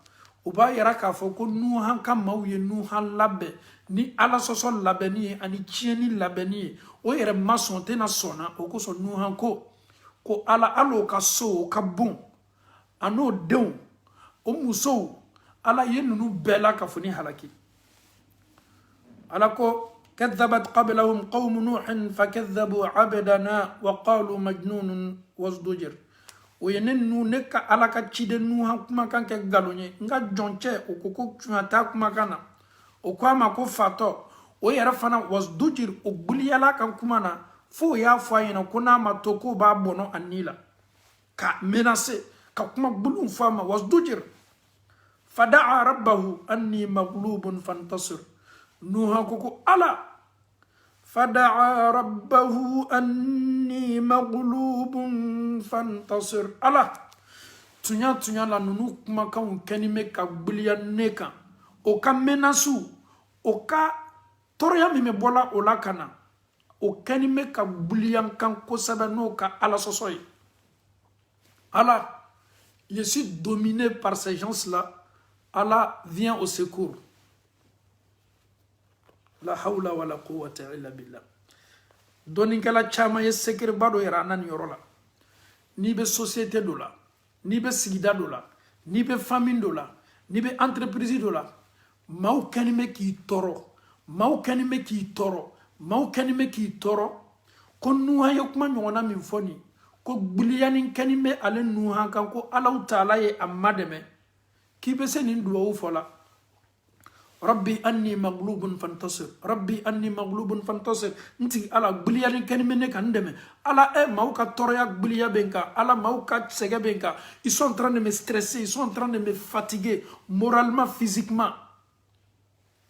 uba yara ka fo ko nuhan kan mawye nuhan labbe ni ala soso labeni ani chieni labeni o yere mason te na sona o ko so nuhan ko ala alo ka so ka bon ano deun o muso ala yenunu bela ka foni halaki ala ko كذبت قبلهم قوم نوح فكذبوا عبدنا وقالوا مجنون وازدجر ويننو نكا على كتشيد نوح كما كان كغالوني nga jonche okoko tuata kuma kana okwama ko fato o yarafana wasdujir ogbuliyala kan kuma na fo ya fayina kuna matoko ba bono anila ka menase ka kuma bulun fama wasdujir fadaa rabbahu anni maghlubun fantasir nuha koko ala فدعا ربه أني مغلوب فانتصر ala tunya la nunu kuma kan kenime ka gbuliya neka o ka menasu o ka toroya mi me bola o la kana o kenime ka gbuliya kan ko sabe no ka ala sosoy ala je suis dominé par ces gens là Allah vient au secours. La hawla wala quwwata illa billah. Doni kala chama ye sekir bado yara nan yorola. Ni be société dola, ni be sigida dola, ni be famille dola, ni be entreprise dola. Mau kanime ki toro, mau kanime ki toro, mau kanime ki toro. Kon nuha yokma nyona min foni. Ko buliyani kanime ale nuha kan ko Allah Ta'ala ye amademe. Ki be senin duwa fola. Rabbi anni maghlubun fantasir. Rabbi anni maghlubun fantasir. Nti ala gbuliya ni kenime ne kan deme. Ala mauka toroya gbuliya benka. Ala mauka sege benka. Ils sont en train de me stresser. Ils sont en train de me fatiguer. Moralement, physiquement.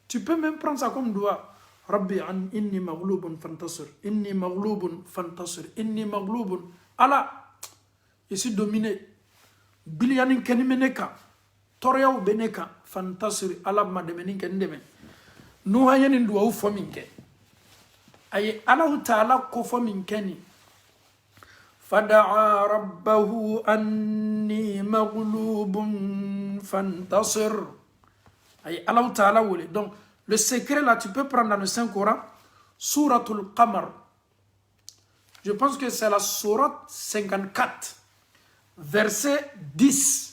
Tu peux même prendre ça comme doigt. Rabbi inni maghlubun fantasir. Inni maghlubun fantasir. Inni maghlubun. Ala. Je suis dominé. Gbuliya ni kenime ne kan. Toroya beneka. Fantasir ala mademeni kendeme nuha yenin duwa u fominke ay Allah Ta'ala ko fominkeni fadaa rabbahu anni maghlubun fantasir ay Allah Ta'ala wole. Donc le secret là tu peux prendre dans le Saint Coran Suratul Qamar, je pense que c'est la sourate 54 verset 10.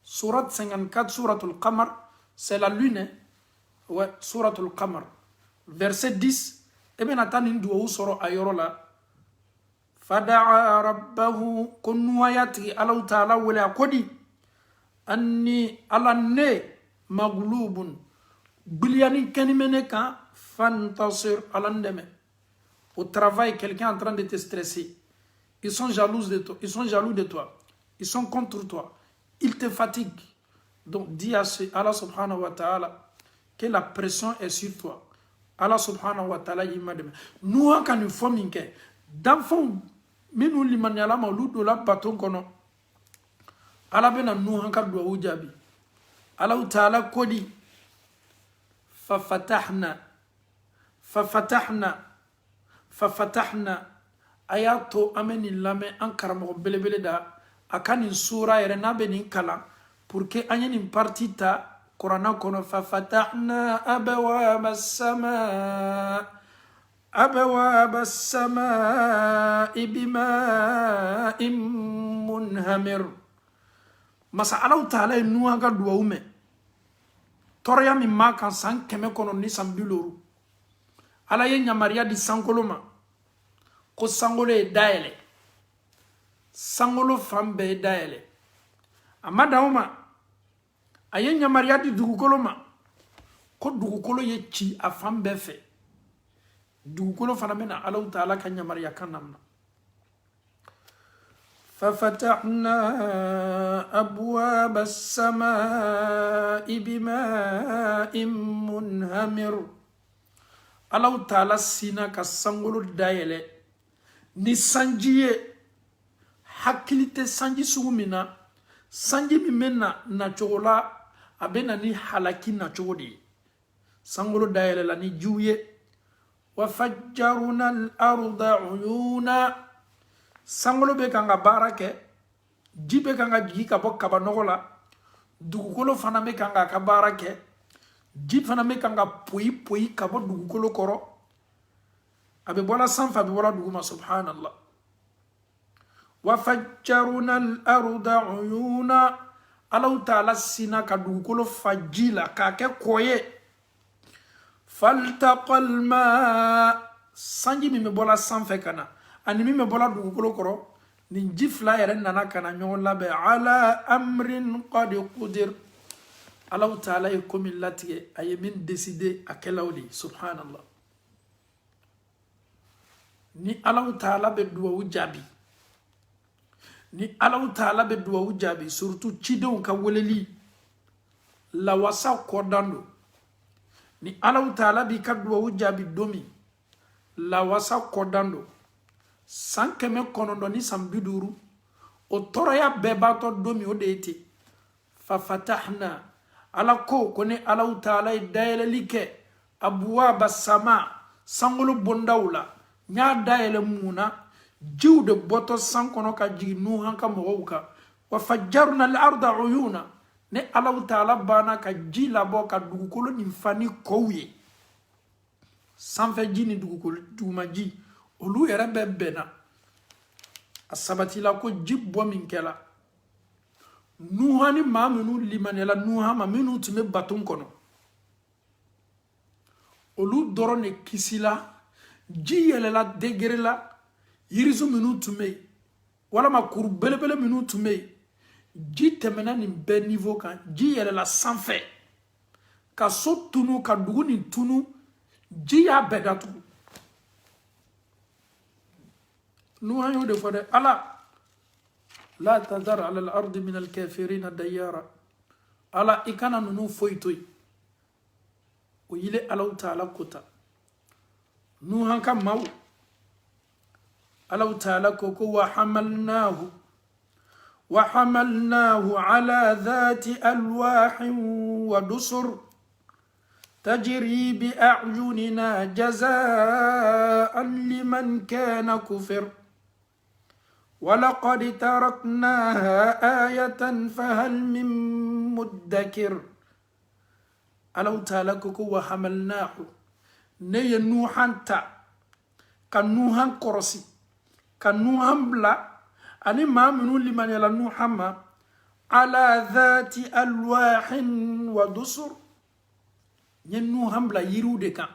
Surat 54, Suratul Qamar, c'est la lune. Ouais, Suratul Qamar. Verset 10. Et bien, attends, une doua soro ayorola. Fada'a rabbahu kunwayati Allah Ta'ala wala akodi. Anni ala ne maghlubun. Biliani kanimene ka fantasir alandeme. Au travail, quelqu'un est en train de te stresser. Ils sont jaloux de toi. Ils sont jaloux de toi. Ils sont contre toi. Il te fatigue. Donc dis à Allah subhanahu wa ta'ala que la pression est sur toi. Allah subhanahu wa ta'ala y m'a dit. Nous en quand nous formons que d'enfants, mais nous l'imaniala ma l'où de la bâton kono. Allah ben nous en quand doit oujabi. Allah ta'ala kodi fafatahna ayato ameni lame an karamo belebele da akani sura yere na be nin kala pour que anya nin parti ta Qur'ana kono fafatahna abwaba as-samaa bima'in munhamir masa Allah ta'ala nuwa ga duwa ume torya mi makan san keme kono ni sambiloru ala ye nyamaria di sankolo ma ko sangolo e daele sangolo fambe e daele amada uma aye nyamaria di dugukolo ma ko dugukolo ye ci a fambe fe dugukolo fana mena ala ta'ala kan nyamaria kanamna ففتحنا أبواب السماء بماء منهمر الله تعالى سينا كسانغولو دايلة نسانجيه حكيلته سانجي سومينا سانجي ممنا ناتشولا أبنا ني حلاكي ناتشودي سانغولو دايلة لاني جويه وفجرنا الأرض عيونا sangolo be kanga barake jibe kanga jigi ka bo kaba nogola dugukolo fana me kanga ka barake jib fana me kanga pui ka bo dugukolo koro abe bola sanfa be bola duguma subhanallah wa fajjaruna al-arda uyuna Allah ta'ala sina ka dugukolo fajila ka ke koye faltaqal ma sanji mi me bola sanfa kana ani mi me bola dugukolo koro ni jifla yere nana kana nyon labe ala amrin qad qudir Allah ta'ala e komi latige ay min décider akelawli subhanallah ni Allah ta'ala be duwa jabi ni Allah ta'ala be duwa jabi surtout cidon ka woleli la wasa kodando ni Allah ta'ala bi ka duwa jabi domi la wasa kodando san keme konondo ni san biduru o toraya bebato domi o deeti fafatahna ala ko kone ala ta'ala dayele like abwaba sama sangolo bondawla nya dayele muna jiwde boto san kono ka jigi nu hanka mowuka wa fajjarna al-arda uyuna ne ala ta'ala bana ka jila bo ka dugukolo ni fani kowye sanfe jini dugukolo duma ji olu yere be bena asabati la ko jibbo min kela nuhani mamunu limanela nuhama minu tume batun kono olu dorone kisila jiyele la degere la yirizu minu tume wala ma kuru belebele minu tume ji temena ni be niveau kan jiyele la sanfe ka so tunu ka dugu ni tunu jiya bedatu نوح يودفر ألا لا تذر على الأرض من الكافرين ديارا ألا إكانا ننو فويتوي ويلي ألو تعالى كتا نوح كماو ألو تعالى كوكو وحملناه على ذات ألواح ودسر تجري بأعيننا جزاء لمن كان كفر ولقد تركناها آية فهل من مدكر ألو تالكك وحملناه ني نوحا تا كنوحا قرسي كنوحا بلا أني ما منو لمن يلا نوحا ما على ذات ألواح ودسر نوحا بلا يرو دكا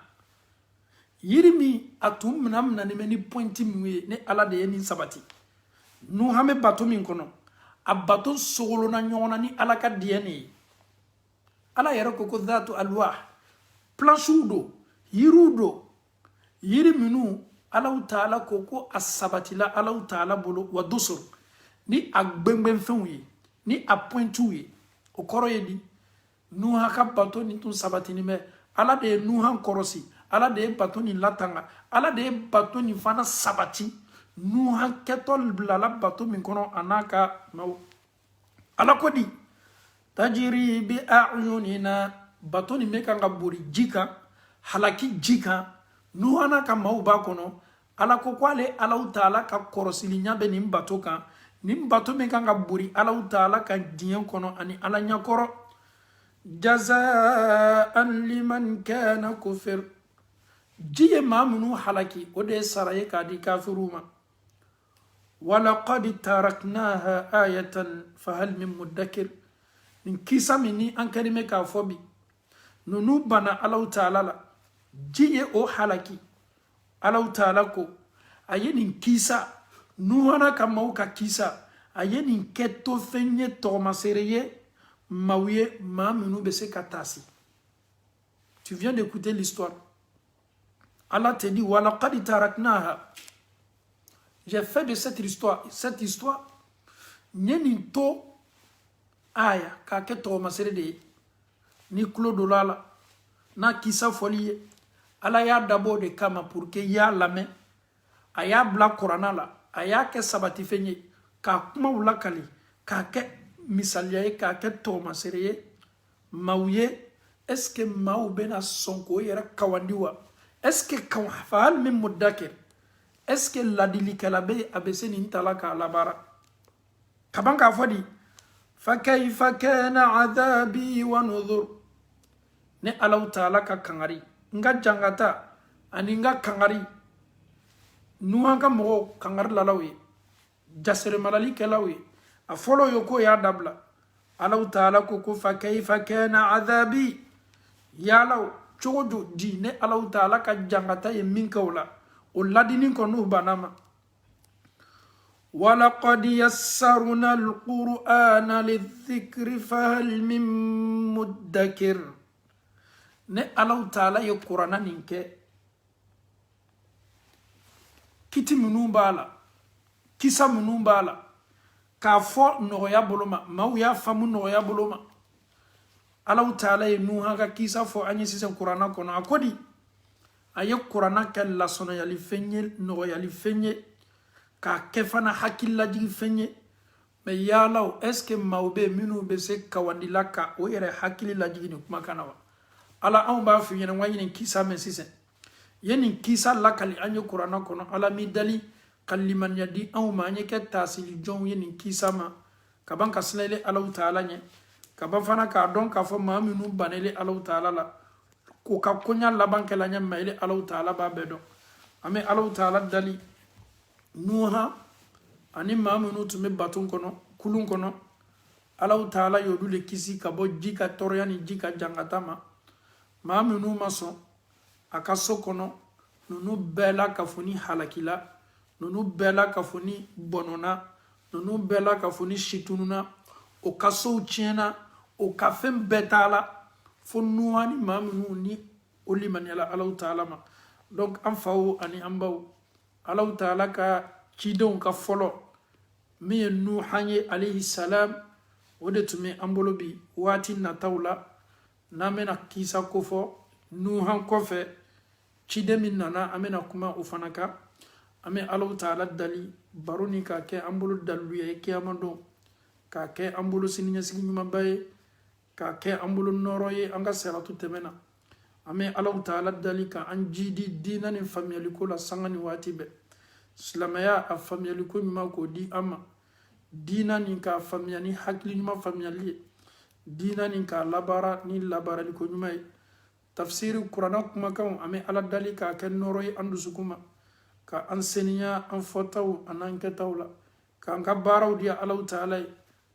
يرمي أتوم منامنا نمني بوينتي مي ني ألا دي ني سباتي nuha me bato min kono a bato sogolo na nyona ni ala ka diene ala yara ko dhatu alwah plansudo yirudo yiri minu ala taala ko asabatila ala taala bolo wa dusur ni agbengben fenwi ni appointu yi o koro yedi nuha ka bato ni tun sabatini me ala de nuha korosi ala de bato ni latanga ala de bato ni fana sabati nuha ketol blala bato min kono anaka no ala kodi tajri bi a'yunina batoni meka ngaburi jika halaki jika nuhana ka mauba kono ala ko kwale ala taala ka korosili nyabe nim batoka nim bato meka ngaburi ala taala ka diyan kono ani ala nyakoro jazaan liman kana kufir jiye mamunu halaki ode saraye ka di kafiruma walaqad taraknaha ayatan fahal min mudakkir min kisa mini an karime ka fobi nunu bana alau taala la jiye o halaki alau taala ko ayenin kisa nuhana kamau ka kisa ayenin keto fenye toma sereye mawye mamunu bese katasi. Tu viens d'écouter l'histoire. Allah te dit walaqad taraknaha. J'ai fait de cette histoire nyenin to aya ka ke toma serede ni klodolala na kisa folie ala ya dabo de kama pour que ya lame aya bla qur'ana la aya ke sabati fenye ka kuma wula kali ka ke misalia ka ke toma sereye mawye est-ce que maw bena sonko yera kawandiwa est-ce que kan faal min mudakkir est-ce que ladili kalabe abeseni ntalaka labara kabanka fodi فكيف كان عذابي ونذر ne alau taala ka kangari nga jangata ani nga kangari nuanga mo kangari lalawi jasere malali kelawi a folo yoko ya dabla alau taala ko fa kayfa kana adhabi ya law chodo di ne alau taala ka jangata e minkawla o ladini ko nu banama ولقد يسرنا القرآن للذكر فهل من مدكر ne alau taala ye qur'ana ninke kiti munu bala kisa munu bala ka fo noya boloma mawya famu noya boloma alau taala ye nuha ka kisa fo anyi sise qur'ana kono akodi aye qur'ana kala sono yali fenye noya yali fenye ka kefana hakilla jigi fenye me yalaw est-ce que mawbe minu be se kawandila ka o yere hakili la jigi ni kuma kana wa ala an ba fi yene wayini kisa men sisen yeni kisa la kali anye qur'ana kono ala mi dali kalliman yadi an ma anye ke tasili jon yeni kisa ma kaban kasnele ala taala nye kaban fana ka don ka fo ma minu banele ala taala la ko ka kunya laban kala nya maile ala taala ba bedo ame ala taala dali nuha ani mamunu tume batun kono kulun kono alau taala yodu le kisi kabo jika toryani jika jangatama mamunu maso akaso kono nunu bela kafuni halakila nunu bela kafuni bonona nunu bela kafuni shitununa o kaso uchena o kafem betala fo nuhani mamunu ni olimani ala alau taala ma donc anfawo ani ambaw alau taala ka cidon ka folo mi nuhanye alayhi salam wode tumi ambolobi wati na tawla namena kisa kofo nuhan kofe cide min nana amena kuma ufanaka ame alau taala dali baroni ka ke ambolo dalu ye kiyamando ka ke ambolo sininya siginyuma baye ka ke ambolo noroye anga seratu temena ame alau taala dali ka anjidi dinani famiyali la sangani wati be silamaya a famiyali ko nyuma ko di ama dina ni ka famiyani hakli nyuma famiyali dina ni ka labara ni labara li ko nyuma tafsir qur'ana kuma kan ame ala dali ka ken noroy andu sukuma ka anseniya an fotaw anan ketawla ka nga baraw dia alau taala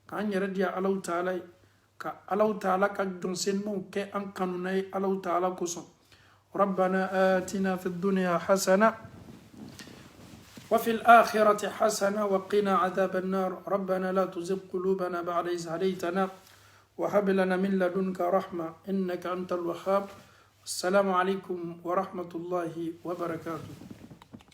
ka nyere dia alau taala ka alau taala ka jonsen mo ke an kanunay alau taala kuso ربنا آتنا في الدنيا حسنة وفي الآخرة حسنة وقنا عذاب النار ربنا لا تزغ قلوبنا بعد إذ هديتنا وهب لنا من لدنك رحمة إنك أنت الوهاب السلام عليكم ورحمة الله وبركاته.